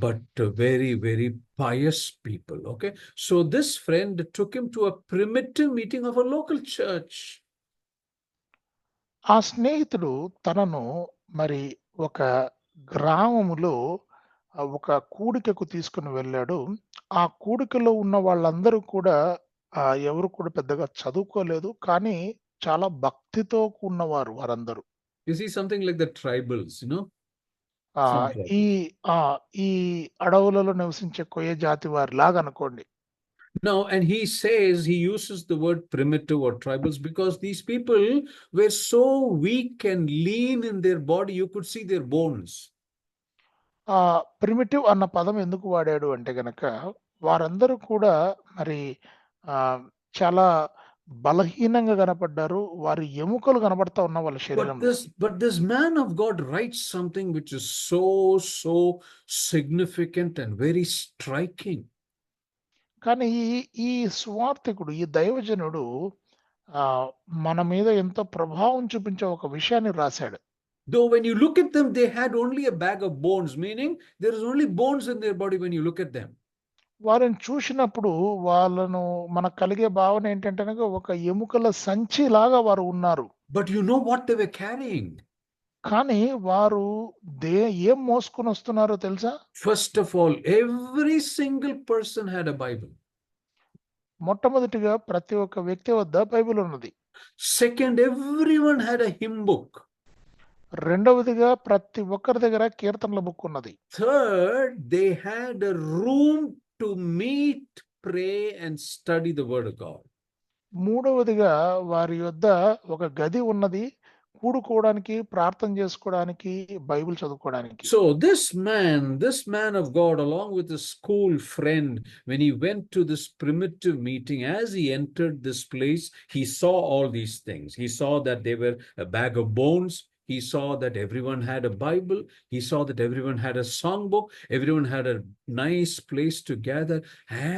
but very, very pious people. Okay. So this friend took him to a primitive meeting of a local church. ఆ స్నేహితుడు తనను మరి ఒక గ్రామములో ఒక కూడికకు తీసుకుని వెళ్ళాడు. ఆ కూడికలో ఉన్న వాళ్ళందరూ కూడా ఎవరు కూడా పెద్దగా చదువుకోలేదు. కానీ చాలా భక్తితో ఉన్నవారు వారందరూ. You see something like the tribals, ఆ Some tribals. ఈ అడవులలో నివసించే కొయ్య జాతి వారిలాగా అనుకోండి. Now, and he says, he uses the word primitive or tribals because these people were so weak and lean in their body, you could see their bones. Primitive అన్న పదం ఎందుకు వాడాడు అంటే గనక వారందరూ కూడా మరి చాలా బలహీనంగా కనపడ్డారు. వారి ఎముకలు కనబడతా ఉన్న వాళ్ళ శరీరంలో. But this man of God writes something which is so significant and very striking. కానీ ఈ స్వార్థికుడు, ఈ దైవజనుడు మన మీద ఎంతో ప్రభావం చూపించే ఒక విషయాన్ని రాశాడు. Though when you look at them, they had only a bag of bones, meaning there is only bones in their body when you look at them. వారిని చూసినప్పుడు వాళ్ళను మనకు కలిగే భావన ఏంటంటే ఒక ఎముకల సంచి లాగా వారు ఉన్నారు. But you know what they were carrying? కానీ వారు ఏం మోసుకొని వస్తున్నారో తెలుసా? First of all, every single person had a Bible. మొట్టమొదటిగా ప్రతి ఒక్క వ్యక్తి వద్ద బైబిల్ ఉన్నది. Second, everyone had a hymn book. రెండవదిగా ప్రతి ఒక్కరి దగ్గర కీర్తనల బుక్ ఉన్నది. Third, they had a room to meet, pray and study the word of God. మూడవదిగా వారి యొద్ద ఒక గది ఉన్నది, కూడుకోవడానికి, ప్రార్థన చేసుకోవడానికి, బైబిల్ చదువుకోవడానికి. So this man of God, along with his school friend, when he went to this primitive meeting, as he entered this place, he saw all these things. He saw that they were a bag of bones. He saw that everyone had a Bible. He saw that everyone had a songbook. Everyone had a nice place to gather.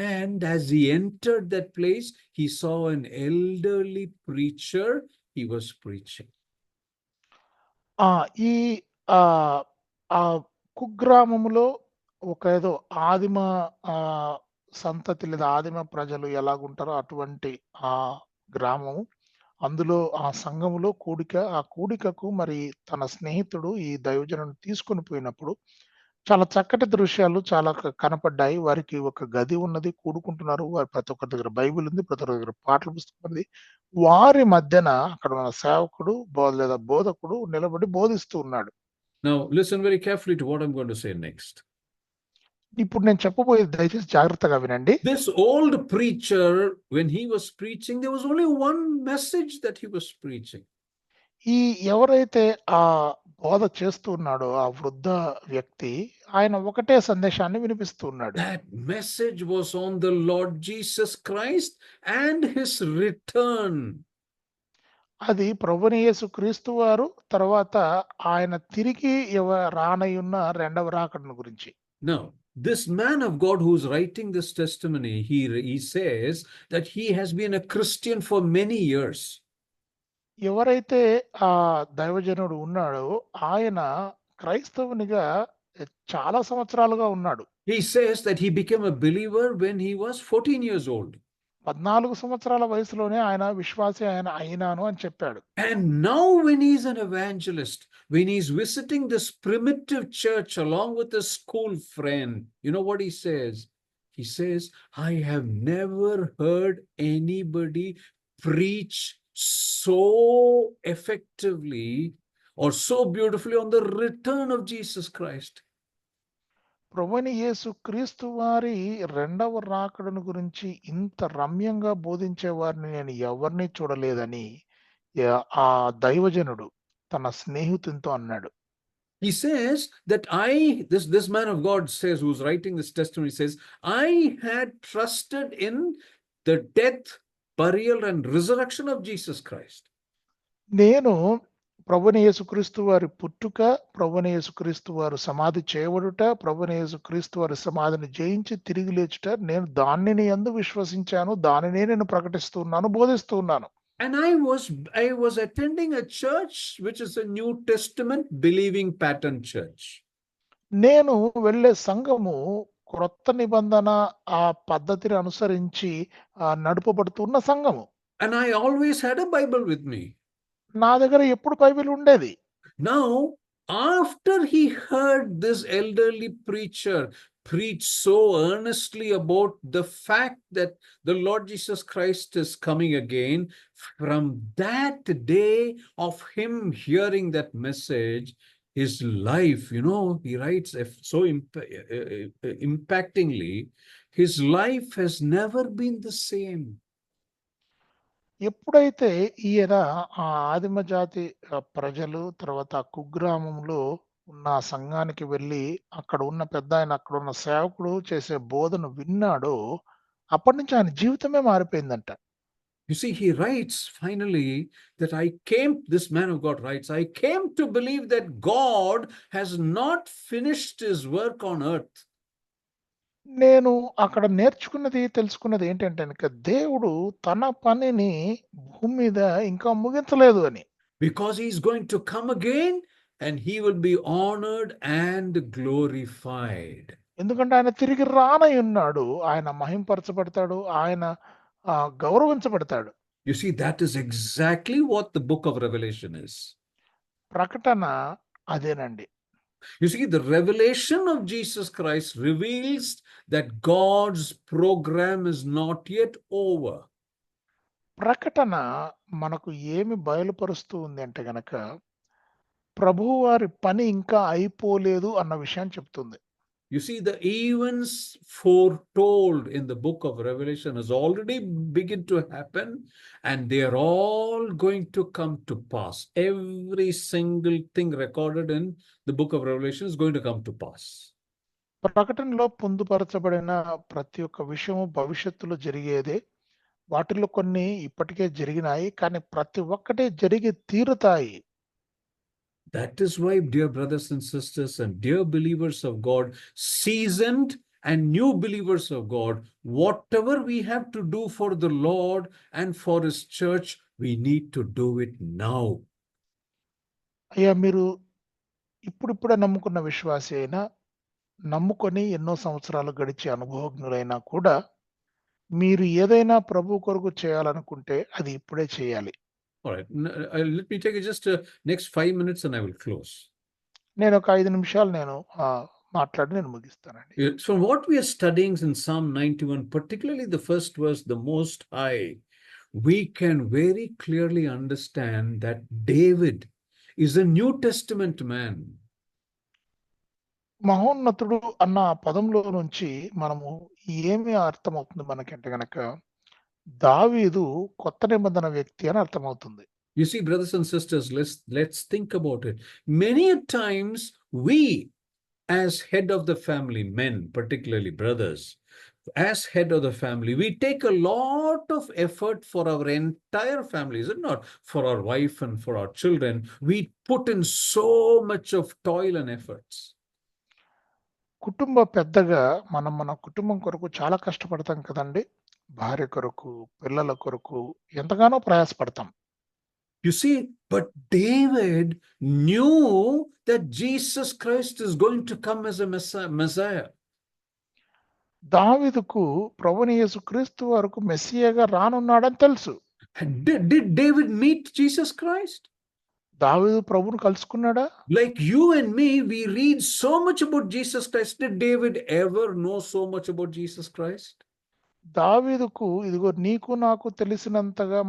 And as he entered that place, he saw an elderly preacher. He was preaching. ఈ కుగ్రామములో ఒక ఏదో ఆదిమ సంతతి లేదా ఆదిమ ప్రజలు ఎలాగుంటారో అటువంటి ఆ గ్రామము, అందులో ఆ సంఘములో ఆ కూడికకు మరి తన స్నేహితుడు ఈ దైవజనుని తీసుకొని పోయినప్పుడు చాలా చక్కటి దృశ్యాలు చాలా కనపడ్డాయి. వారికి ఒక గది ఉన్నది, కూడుకుంటున్నారు. వారి ప్రతి ఒక్కరి దగ్గర బైబిల్ ఉంది, ప్రతి ఒక్కరి దగ్గర పాటల పుస్తకం ఉంది. వారి మధ్యన అక్కడ ఉన్న సేవకుడు లేదా బోధకుడు నిలబడి బోధిస్తూ ఉన్నాడు. Now listen very carefully to what I'm going to say next. ఇప్పుడు నేను చెప్పబోయేది దయచేసి జాగ్రత్తగా వినండి. This old preacher, when he was preaching, there was only one message that he was preaching. ఎవరైతే ఆ బోధ చేస్తూ ఉన్నాడో ఆ వృద్ధ వ్యక్తి, ఆయన ఒకటే సందేశాన్ని వినిపిస్తూ ఉన్నాడు. That message was on the Lord Jesus Christ and his return. అది ప్రభువైన యేసుక్రీస్తు వారు, తర్వాత ఆయన తిరిగి రానయ్యున్న రెండవ రాకడను గురించి. Now, this man of God who's writing this testimony, he says that he has been a Christian for many years. ఎవరైతే ఆ దైవజనుడు ఉన్నాడో ఆయన క్రైస్తవునిగా చాలా సంవత్సరాలుగా ఉన్నాడు. He says that he became a believer when he was 14 years old. 14 సంవత్సరాల వయసులోనే ఆయన విశ్వాసి అయినాను అని చెప్పాడు. And now when he's an evangelist, when he's visiting this primitive church along with a school friend, you know what he says? He says, I have never heard anybody preach so effectively or so beautifully on the return of Jesus Christ. ప్రభువైన యేసుక్రీస్తు వారి రెండవ రాకడను గురించి ఇంత రమ్యంగా బోధించే వారిని నేను ఎవరిని చూడలేదని ఆ దైవజనుడు తన స్నేహితునితో అన్నాడు. He says that this man of God says, who's writing this testimony, says, I had trusted in the death, burial and resurrection of Jesus Christ. నేను ప్రభువైన యేసుక్రీస్తు వారి పుట్టుక, ప్రభువైన యేసుక్రీస్తు వారు సమాధి చేయబడుట, ప్రభువైన యేసుక్రీస్తు వారి సమాధిని జయించి తిరిగి లేచుట, నేను దానిని యందు విశ్వసించాను, దానినే నేను ప్రకటిస్తూ ఉన్నాను, బోధిస్తూ ఉన్నాను. And I was attending a church which is a New Testament believing pattern church. నేను వెళ్ళే సంఘము క్రొత్త నిబంధన ఆ పద్ధతిని అనుసరించి నడుపబడుతున్న సంఘము. And I always had a Bible with me. నా దగ్గర ఎప్పుడు బైబిల్ ఉండేది. Now, after he heard this elderly preacher preach so earnestly about the fact that the Lord Jesus Christ is coming again, from that day of him hearing that message, his life, he writes so impactingly, his life has never been the same. ఎప్పుడైతే ఈయన ఆ ఆదిమ జాతి ప్రజలు తర్వాత కుగ్రామంలో ఉన్న సంఘానికి వెళ్ళి అక్కడ ఉన్న పెద్దాయన, అక్కడ ఉన్న సేవకుడు చేసే బోధను విన్నాడో, అప్పటి నుంచి ఆయన జీవితమే మారిపోయిందంట. You see, he writes finally that this man of God writes, I came to believe that God has not finished his work on earth. నేను అక్కడ నేర్చుకున్నది, తెలుసుకున్నది ఏంటంటే కనుక దేవుడు తన పనిని భూమి మీద ఇంకా ముగించలేదు అని. Because he's going to come again and he will be honored and glorified. ఎందుకంటే ఆయన తిరిగి రానై ఉన్నాడు, ఆయన మహింపరచబడతాడు, ఆయన గౌరవించబడతాడు. You see, that is exactly what the book of Revelation is. ప్రకటన అదేనండి. You see, the revelation of Jesus Christ reveals that God's program is not yet over. ప్రకటన మనకు ఏమి బయలుపరుస్తూ ఉంది అంటే గనక ప్రభువు వారి పని ఇంకా అయిపోలేదు అన్న విషయాన్ని చెప్తుంది. You see, the events foretold in the book of Revelation has already begun to happen, and they are all going to come to pass. Every single thing recorded in the book of Revelation is going to come to pass. ప్రకటనలో పొందుపరచబడిన ప్రతి ఒక్క విషయము భవిష్యత్తులో జరిగేదే. వాటిలో కొన్ని ఇప్పటికే జరిగినాయి, కానీ ప్రతి ఒక్కటి జరిగి తీరుతాయి. That is why, dear brothers and sisters and dear believers of God, seasoned and new believers of God, whatever we have to do for the Lord and for his church, we need to do it now. అయ్యా, మీరు ఇప్పుడిప్పుడే నమ్ముకున్న విశ్వాసి అయినా, నమ్ముకొని ఎన్నో సంవత్సరాలు గడిచే అనుభవజ్ఞులైనా కూడా మీరు ఏదైనా ప్రభు కొరకు చేయాలనుకుంటే అది ఇప్పుడే చేయాలి. All right, let me take just next 5 minutes and I will close. నేను ఒక 5 నిమిషాలు మాట్లాడి నేను ముగిస్తానండి. So what we are studying in Psalm 91, particularly the first verse, the Most High, we can very clearly understand that David is a New Testament man. మహోన్నతుడు అన్న పదంలో నుంచి మనము ఏమి అర్థమవుతుంది మనకంటే గనక దావీదు కొత్త నిబంధన వ్యక్తి అని అర్థమవుతుంది. You see, brothers and sisters, let's think about it. Many times we, as head of the family, men, particularly brothers, as head of the family, we take a lot of effort for our entire family, is it not? For our wife and for our children, we put in so much of toil and efforts. కుటుంబ పెద్దగా మనం మన కుటుంబం కొరకు చాలా కష్టపడతాం కదండి. భార్య కొరకు, పిల్లల కొరకు ఎంతగానో ప్రయాసపడతాం. You see, but David knew that Jesus Christ is going to come as a Messiah. దావీదుకు ప్రభువైన యేసుక్రీస్తు వరకు మెస్సియాగా రానున్నాడని తెలుసు. Did David meet Jesus Christ? దావీదు ప్రభువును కలుసుకున్నాడా? Like you and me, we read so much about Jesus Christ. Did David ever know so much about Jesus Christ? దావీదుకు ఇదిగో నీకు నాకు తెలిసినంతగా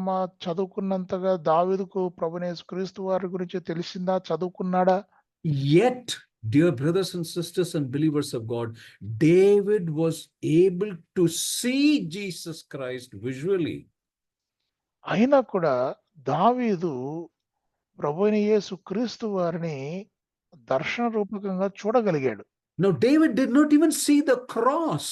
చదువుకున్నంతగా దావీదుకు ప్రభువైన యేసుక్రీస్తు వారి గురించి తెలిసిందా, చదువుకున్నాడా? Yet, dear brothers and sisters and believers of God, David was able to see Jesus Christ visually. అయినా కూడా దావీదు ప్రభువైన యేసుక్రీస్తు వారిని దర్శన రూపకంగా చూడగలిగాడు. Now, David did not even see the cross.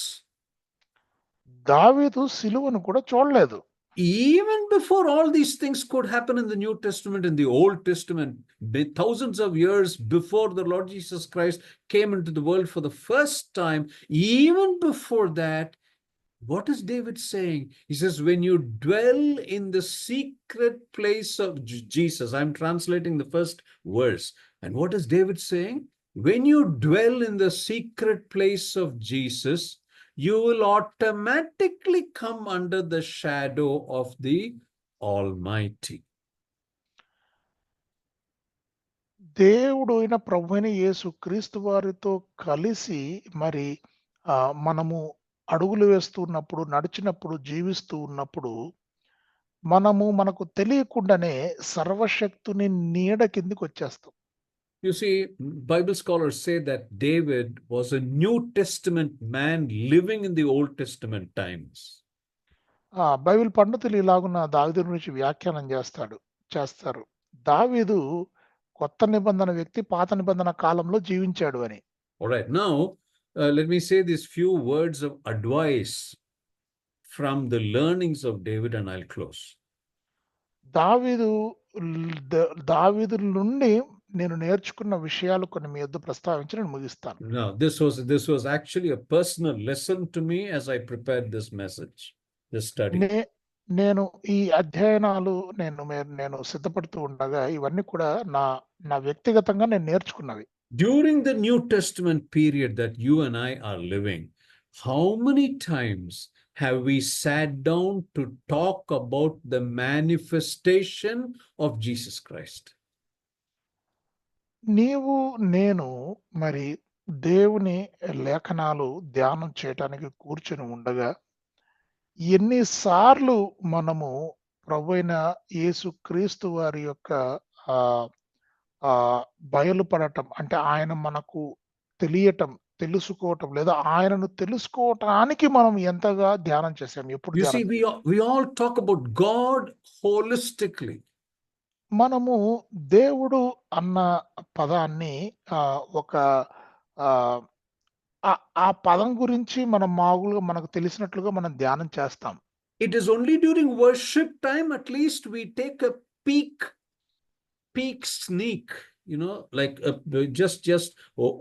దావీదు సిలువను కూడా చూడలేదు. even before all these things could happen in the New Testament, in the Old Testament, thousands of years before the Lord Jesus Christ came into the world for the first time, even before that, what is David saying? He says, when you dwell in the secret place of Jesus, I'm translating the first verse. And what is David saying? When you dwell in the secret place of Jesus, you will automatically come under the shadow of the Almighty. దేవుడు అయిన ప్రభువైన యేసు క్రీస్తు వారితో కలిసి మరి మనము అడుగులు వేస్తున్నప్పుడు, నడిచినప్పుడు, జీవిస్తూ ఉన్నప్పుడు మనకు తెలియకుండానే సర్వశక్తుని నీడ కిందకి వచ్చేస్తాం. You see, Bible scholars say that David was a New Testament man living in the Old Testament times. Bible పండితులు ఇలాగున్న దావీదు గురించి వ్యాఖ్యానం చేస్తారు. దావీదు కొత్త నిబంధన వ్యక్తి, పాత నిబంధన కాలంలో జీవించాడు అని. All right, now let me say these few words of advice from the learnings of David and I'll close. దావీదు నుండి నేను నేర్చుకున్న విషయాలు కొన్ని మీ వద్ద ప్రస్తావించి నేను ముగిస్తాను. Now, this was actually a personal lesson to me as I prepared this message, this study. నేను ఈ అధ్యయనాలు నేను సిద్ధపడుతూ ఉండగా ఇవన్నీ కూడా నా వ్యక్తిగతంగా నేను నేర్చుకున్నవి. During the New Testament period that you and I are living, how many times have we sat down to talk about the manifestation of Jesus Christ? నీవు నేను మరి దేవుని లేఖనాలు ధ్యానం చేయటానికి కూర్చొని ఉండగా ఎన్నిసార్లు మనము ప్రభువైన యేసు క్రీస్తు వారి యొక్క బయలుపడటం, అంటే ఆయన మనకు తెలియటం, తెలుసుకోవటం, లేదా ఆయనను తెలుసుకోవటానికి మనం ఎంతగా ధ్యానం చేసాం. ఎప్పుడు You see, we all talk about God holistically. మనము దేవుడు అన్న పదాన్ని ఒక ఆ పదం గురించి మనం మామూలుగా మనకు తెలిసినట్లుగా మనం ధ్యానం చేస్తాం. It is only during worship time, at least we take a peek sneak, like just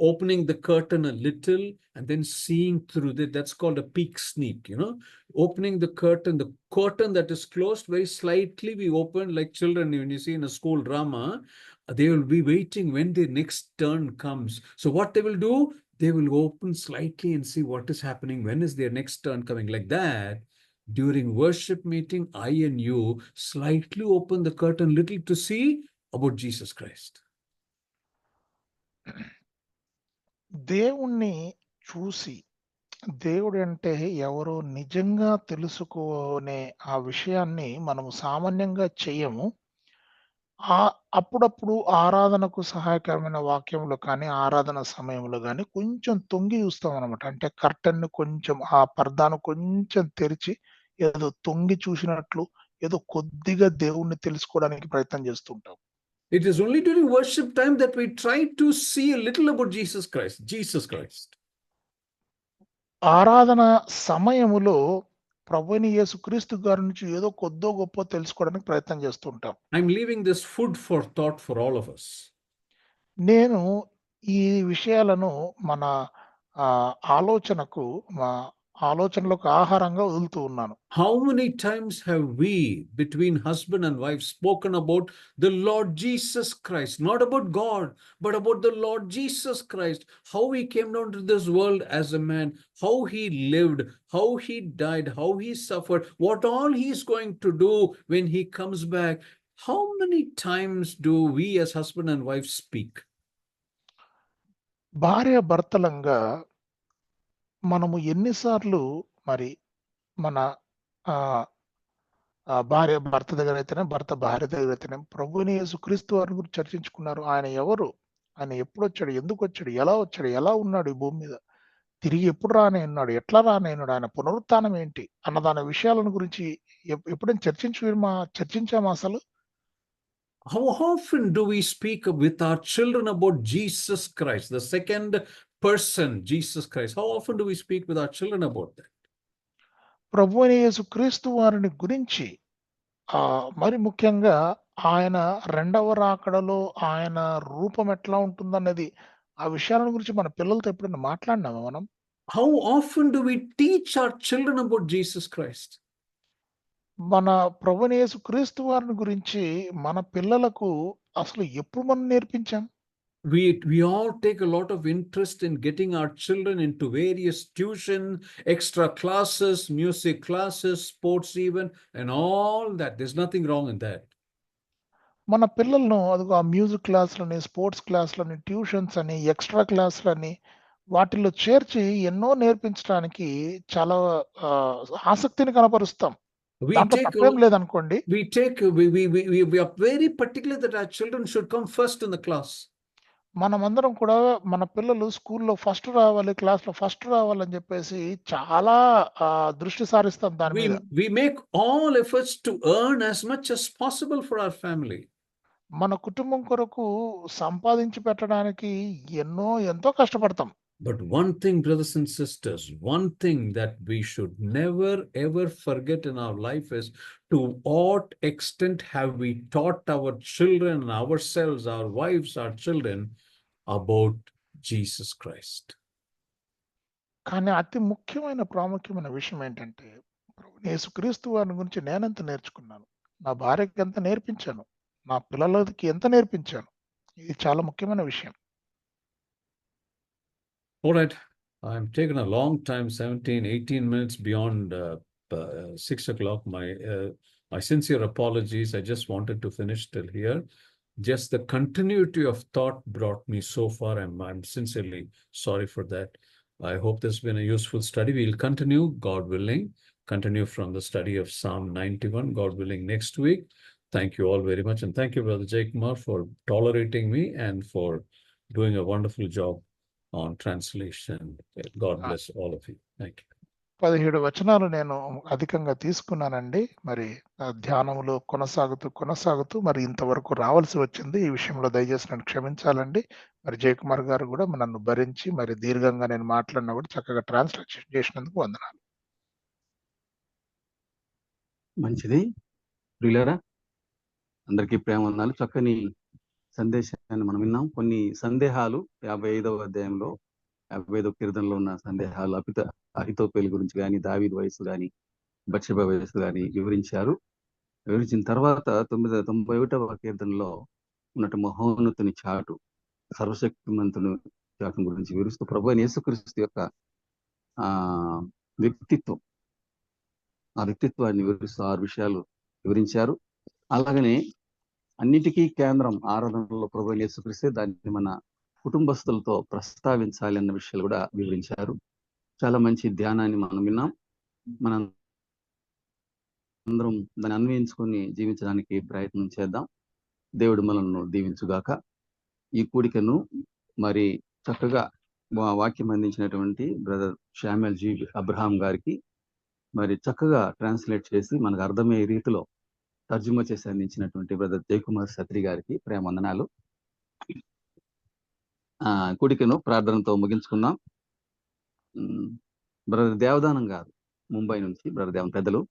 opening the curtain a little and then seeing through it. That's called a peek sneak, opening the curtain that is closed very slightly, we open, like children when you see in a school drama, they will be waiting when the next turn comes. So what they will do, they will open slightly and see what is happening, when is their next turn coming. Like that, during worship meeting, I and you slightly open the curtain little to see about Jesus Christ. దేవుణ్ణి చూసి, దేవుడు అంటే ఎవరో నిజంగా తెలుసుకునే ఆ విషయాన్ని మనము సామాన్యంగా చేయము. అప్పుడప్పుడు ఆరాధనకు సహాయకరమైన వాక్యంలో కానీ, ఆరాధన సమయంలో కానీ కొంచెం తొంగి చూస్తాం అనమాట. అంటే కర్టెన్‌ని కొంచెం, ఆ పరదాను కొంచెం తెరిచి ఏదో తొంగి చూసినట్లు, ఏదో కొద్దిగా దేవుణ్ణి తెలుసుకోవడానికి ప్రయత్నం చేస్తూ ఉంటాం. It is only during worship time that we try to see a little about Jesus Christ. ఆరాధన సమయములో ప్రభువైన యేసుక్రీస్తు గారి నుంచి ఏదో కొద్దో గొప్ప తెలుసుకోవడానికి ప్రయత్నం చేస్తూ ఉంటాం. I'm leaving this food for thought for all of us. నేను ఈ విషయాలను మన ఆలోచనలకు ఆహారంగా వదులుతూ ఉన్నాను. How many times have we, between husband and wife, spoken about the Lord Jesus Christ, not about God, but about the Lord Jesus Christ, how he came down to this world as a man, how he lived, how he died, how he suffered, what all he is going to do when he comes back. How many times do we as husband and wife speak? భార్య భర్తలంగా మనము ఎన్నిసార్లు మరి మన భార్య భర్త దగ్గర అయితేనే, భర్త భార్య దగ్గర అయితేనే ప్రభువుని యేసుక్రీస్తు వారి గురించి చర్చించుకున్నారు. ఆయన ఎవరు, ఆయన ఎప్పుడు వచ్చాడు, ఎందుకు వచ్చాడు, ఎలా ఉన్నాడు ఈ భూమి మీద, తిరిగి ఎప్పుడు రానేన్నాడు, ఎట్లా రానేన్నాడు, ఆయన పునరుత్థానం ఏంటి అన్న దాని విషయాలను గురించి ఎప్పుడైనా చర్చించామా అసలు? How often do we speak with our children about Jesus Christ, the second person, Jesus Christ? How often do we speak with our children about that? ప్రభువైన యేసుక్రీస్తు వారిని గురించి మరి ముఖ్యంగా ఆయన రెండవ రాకడలో ఆయన రూపం ఎట్లా ఉంటుందన్నది, ఆ విషయాల గురించి మన పిల్లలతో ఎప్పుడైనా మాట్లాడినామా మనం? How often do we teach our children about Jesus Christ? మన ప్రభువైన యేసుక్రీస్తు వారిని గురించి మన పిల్లలకు అసలు ఎప్పుడు మనం నేర్పించాం? We all take a lot of interest in getting our children into various tuition, extra classes, music classes, sports even, and all that. There's nothing wrong in that. మన పిల్లలను అదిగో ఆ మ్యూజిక్ క్లాసులని, స్పోర్ట్స్ క్లాసులని, ట్యూషన్స్ అని, extra క్లాసులని వాటిల్లో చేర్చి ఎన్నో నేర్పించడానికి చాలా ఆసక్తిని కనపరుస్తాం. We దాంట్లో take తప్పేం a- లేదనుకోండి. we are very particular that our children should come first in the class. మనమందరం కూడా మన పిల్లలు స్కూల్‌లో ఫస్ట్ రావాలి, క్లాస్‌లో ఫస్ట్ రావాలని చెప్పేసి చాలా దృష్టి సారిస్తాం దాని మీద. We make all efforts to earn as much as possible for our family. మన కుటుంబం కొరకు సంపాదించి పెట్టడానికి ఎంతో కష్టపడతాం. But one thing, brothers and sisters, one thing that we should never ever forget in our life is, to what extent have we taught our children, ourselves, our wives, our children about Jesus Christ? కానీ అతి ముఖ్యమైన, ప్రాముఖ్యమైన విషయం ఏంటంటే, ప్రభువైన యేసుక్రీస్తు వారిని గురించి నేనెంత నేర్చుకున్నాను, నా భార్యకి ఎంత నేర్పించాను, నా పిల్లలకి ఎంత నేర్పించాను. ఇది చాలా ముఖ్యమైన విషయం. All right, I'm taking a long time, 17, 18 minutes beyond 6 o'clock. My sincere apologies. I just wanted to finish till here. Just the continuity of thought brought me so far. I'm sincerely sorry for that. I hope this has been a useful study. We'll continue, God willing, continue from the study of Psalm 91, God willing, next week. Thank you all very much. And thank you, Brother Jay Kumar, for tolerating me and for doing a wonderful job on translation. God bless all of you. Thank you. 17 వచనాలు నేను అధికంగా తీసుకున్నానండి. మరి ధ్యానములో కొనసాగుతూ మరి ఇంతవరకు రావాల్సి వచ్చింది. ఈ విషయంలో దయచేసి నన్ను క్షమించాలండి. మరి జయకుమార్ గారు కూడా నన్ను భరించి మరి దీర్ఘంగా నేను మాట్లాడినా కూడా చక్కగా ట్రాన్స్లేషన్ చేసినందుకు వందనాలు. మంచిది. ప్రియులారా, అందరికీ ప్రేమ వందనాలు. చక్కని సందేశాన్ని మనం విన్నాం. కొన్ని సందేహాలు 55వ అధ్యాయంలో 55వ కీర్తనలో ఉన్న సందేహాలు, అహితోపేలు గురించి కానీ, దావీదు వయస్సు కానీ, బత్షెబ వయస్సు కానీ వివరించారు. వివరించిన తర్వాత 91వ కీర్తనలో ఉన్నట్టు మహోన్నతుని చాటు, సర్వశక్తిమంతుని చాటు గురించి వివరిస్తూ ప్రభువైన యేసుక్రీస్తు యొక్క వ్యక్తిత్వం, ఆ వ్యక్తిత్వాన్ని వివరిస్తూ 6 విషయాలు వివరించారు. అలాగనే అన్నిటికీ కేంద్రం ఆరాధనలో ప్రభువైన యేసుక్రీస్తే, దాన్ని మన కుటుంబస్తులతో ప్రస్తావించాలి అన్న విషయాలు కూడా వివరించారు. చాలా మంచి ధ్యానాన్ని మనం విన్నాం. మనం అందరం దాన్ని అన్వయించుకొని జీవించడానికి ప్రయత్నం చేద్దాం. దేవుడు మనల్ని దీవించుగాక. ఈ కూడికను మరి చక్కగా వాక్యం అందించినటువంటి బ్రదర్ శామ్యుయల్ జి అబ్రహాం గారికి మరి చక్కగా ట్రాన్స్లేట్ చేసి మనకు అర్థమయ్యే రీతిలో తర్జుమా చేసి అందించినటువంటి బ్రదర్ జయకుమార్ సత్రి గారికి ప్రేమ వందనాలు. కూడికను ప్రార్థనతో ముగించుకుందాం. బ్రదర్ దేవదానం గారు, ముంబై నుంచి బ్రదర్ పెద్దలు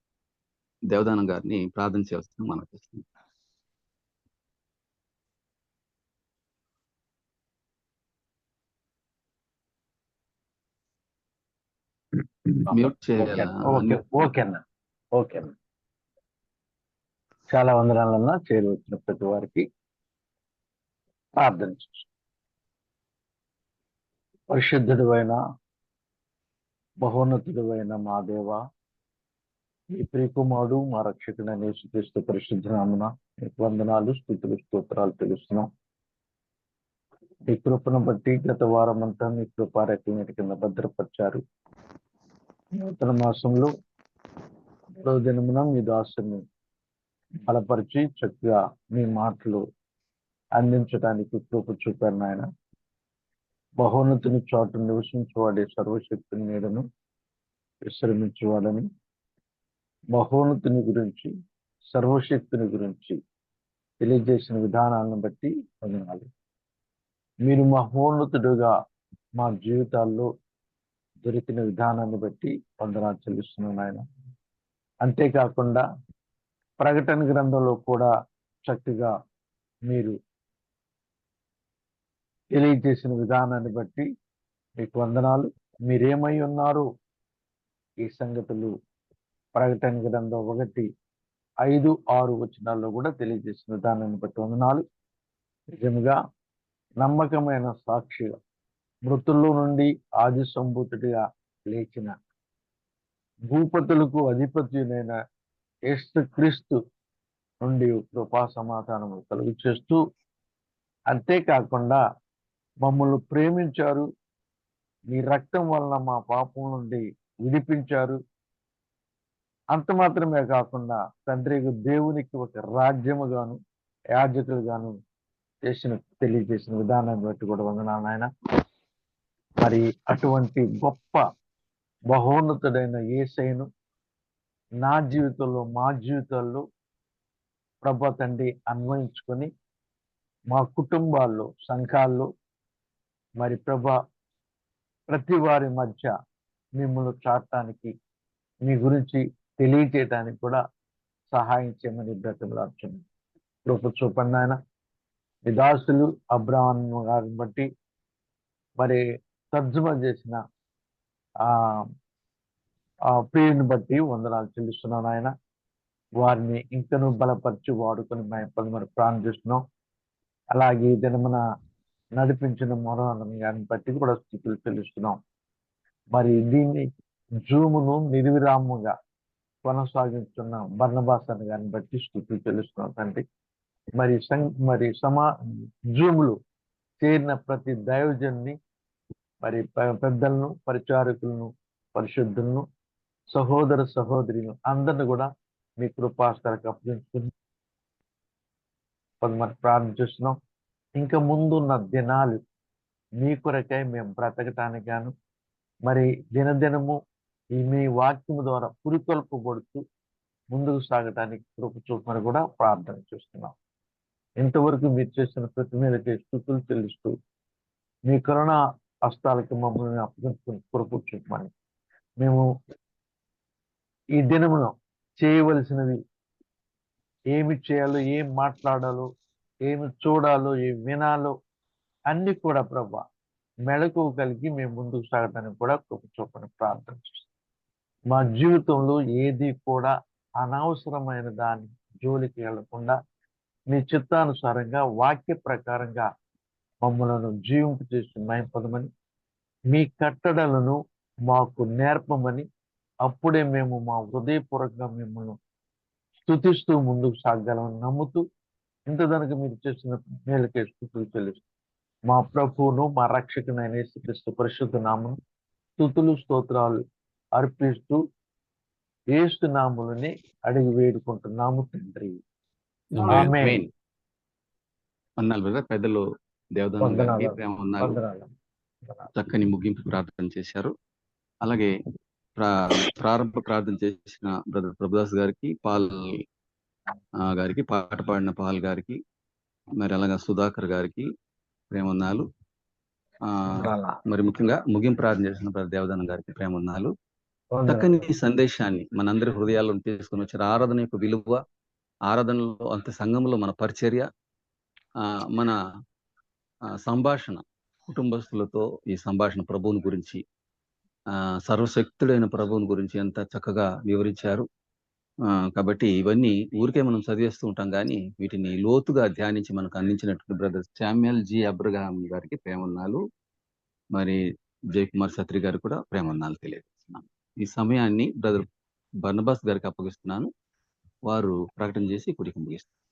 దేవదానం గారిని ప్రార్థన చేస్తున్నాం. మనం చేస్తున్నాం. మ్యూట్ చేయాలా? ఓకే. చాలా వందనాలన్నా చేరి వచ్చిన ప్రతి వారికి ప్రార్థన చేస్తాం. పరిశుద్ధుడు అయిన మహోన్నతుడు అయిన మా దేవ, ఈ ప్రియకుమారుడు మా రక్షకుడైన యేసుక్రీస్తు పరిశుద్ధ నామమున మీకు వందనాలు, స్తుతులు, స్తోత్రాలు తెలుస్తున్నాం. మీ కృపను బట్టి గత వారం అంతా మీ కృపారెక్కల కింద భద్రపరిచారు. నూతన మాసంలో 10వ దినమున మీ దాసుని బలపరిచి చక్కగా మీ మాటలు అందించడానికి కృప చూపారు నాయన. మహోన్నతుని చాటు నివసించేవాడే సర్వశక్తిని నీడను విశ్రమించేవాడని, మహోన్నతుని గురించి, సర్వశక్తిని గురించి తెలియజేసిన విధానాలను బట్టి వందనాలు. మీరు మహోన్నతుడుగా మా జీవితాల్లో దొరికిన విధానాన్ని బట్టి వందనాలు చెల్లిస్తున్నాను ఆయన. అంతేకాకుండా ప్రకటన గ్రంథంలో కూడా చక్కగా మీరు తెలియజేసిన విధానాన్ని బట్టి మీకు వందనాలు. మీరేమై ఉన్నారు ఈ సంగతులు ప్రకటన గ్రంథం 1:5-6 వచనాల్లో కూడా తెలియజేసిన విధానాన్ని బట్టి వందనాలు. నిజంగా నమ్మకమైన సాక్షిగా మృతుల్లో నుండి ఆది సంభూతుడిగా లేచిన భూపతులకు అధిపత్యులైన యేసుక్రీస్తు నుండి కృపా సమాధానము కలుగు చేస్తూ, అంతేకాకుండా మమ్మల్ని ప్రేమించారు, మీ రక్తం వలన మా పాపం నుండి విడిపించారు, అంత మాత్రమే కాకుండా తండ్రి దేవునికి ఒక రాజ్యముగాను యాజకులుగాను తెలియజేసిన విధానాన్ని బట్టి కూడా వందనాలు నాయన. మరి అటువంటి గొప్ప బహోన్నతుడైన యేసయ్యను నా జీవితంలో మా జీవితాల్లో ప్రభా తండ్రి అన్వయించుకొని మా కుటుంబాల్లో సంఘాల్లో మరి ప్రభా ప్రతి వారి మధ్య మిమ్మల్ని చాటడానికి మీ గురించి తెలియజేయడానికి కూడా సహాయం చేయమని బ్రతిమలాడుతున్నాను. కృప చూపండి ఆయన. మీ దాసులు అబ్రాహ్మణ్ గారిని బట్టి మరి తర్జుమా చేసిన ఆ ప్రియుని బట్టి వందనాలు చెల్లిస్తున్నాను ఆయన. వారిని ఇంకనూ బలపరిచి వాడుకొని మరి ప్రాణం చేస్తున్నాం. అలాగే ఈ దినమున నడిపించిన మరోనం గారిని బట్టి కూడా స్థితులు చెల్లిస్తున్నాం. మరి దీన్ని జూమును నిర్విరామంగా కొనసాగిస్తున్న బర్నబాస్ అనే గారిని బట్టి స్థితులు చెల్లిస్తున్నాం తండ్రి. మరి జూములు చేరిన ప్రతి దైవజన్ని మరి పెద్దలను, పరిచారకులను, పరిశుద్ధులను, సహోదర సహోదరులను అందరిని కూడా మీ కృపాస్తరకు అప్పగించుకుని మరి ప్రార్థిస్తున్నాం. ఇంకా ముందున్న దినాలు మీ కొరకై మేము బ్రతకటానికి గాను మరి దినదినము మీ వాక్యము ద్వారా పురికొల్పబడుతూ ముందుకు సాగటానికి కృప చూపమని కూడా ప్రార్థన చేస్తున్నాం. ఇంతవరకు మీరు చేసిన ప్రతి మేరకి స్తుతులు చెల్లిస్తూ మీ కరుణా హస్తాలకి మమ్మల్ని అప్పగించుకుని కృప చూపమని, మేము ఈ దినమును చేయవలసినవి ఏమి చేయాలో, ఏం మాట్లాడాలో, ఏమి చూడాలో, ఏమి వినాలో అన్ని కూడా ప్రభా మెళకువ కలిగి మేము ముందుకు సాగడానికి కూడా కృప చూపని ప్రార్థన చేస్తాం. మా జీవితంలో ఏది కూడా అనవసరమైన దాని జోలికి వెళ్లకుండా మీ చిత్తానుసారంగా వాక్య ప్రకారంగా మమ్మలను జీవింపు చేసి మహింపదమని, మీ కట్టడలను మాకు నేర్పమని, అప్పుడే మేము మా హృదయపూర్వకంగా మిమ్మల్ని స్తుతిస్తూ ముందుకు సాగలమని నమ్ముతూ ఇంతదనక మీరు చేసిన మేలకే స్తుతులు చెల్లిస్తూ మా ప్రభువును మా రక్షకునైన యేసుక్రీస్తు పరిశుద్ధ నామమున స్తుతులు స్తోత్రాలు అర్పిస్తూ యేసు నామములని అడిగి వేడుకుంటున్నాము తండ్రి. ఆమేన్. వందనాలు బ్రదర్. పెద్దలు దేవదానం గారికి ప్రేమ వందనాలు. చక్కని ముగింపు ప్రార్థన చేశారు. అలాగే ప్రారంభ ప్రార్థన చేసిన బ్రదర్ ప్రభుదాస్ గారికి, పాల్ గారికి, పాట పాడిన పాల్ గారికి, మరి అలాగే సుధాకర్ గారికి ప్రేమన్నాలు. మరి ముఖ్యంగా ముగింపు ప్రార్థన చేసిన బ్రదర్ దేవదానం గారికి ప్రేమన్నాలు. చక్కని సందేశాన్ని మనందరి హృదయాల్లో తీసుకొని వచ్చారు. ఆరాధన యొక్క విలువ, ఆరాధనలో అంత సంఘంలో మన పరిచర్య, మన సంభాషణ కుటుంబస్తులతో ఈ సంభాషణ ప్రభువుని గురించి, సర్వశక్తుడైన ప్రభువుని గురించి ఎంత చక్కగా వివరించారు. కాబట్టి ఇవన్నీ ఊరికే మనం చదివేస్తూ ఉంటాం, కానీ వీటిని లోతుగా ధ్యానించి మనకు అందించినటువంటి బ్రదర్ శామ్యుయల్ జి అబ్రహాం గారికి ప్రేమన్నాలు, మరి జయకుమార్ సత్రి గారికి కూడా ప్రేమన్నాలు తెలియజేస్తున్నాను. ఈ సమయాన్ని బ్రదర్ బర్నబాస్ గారికి అప్పగిస్తున్నాను. వారు ప్రకటన చేసి కుడికి ముగిస్తారు.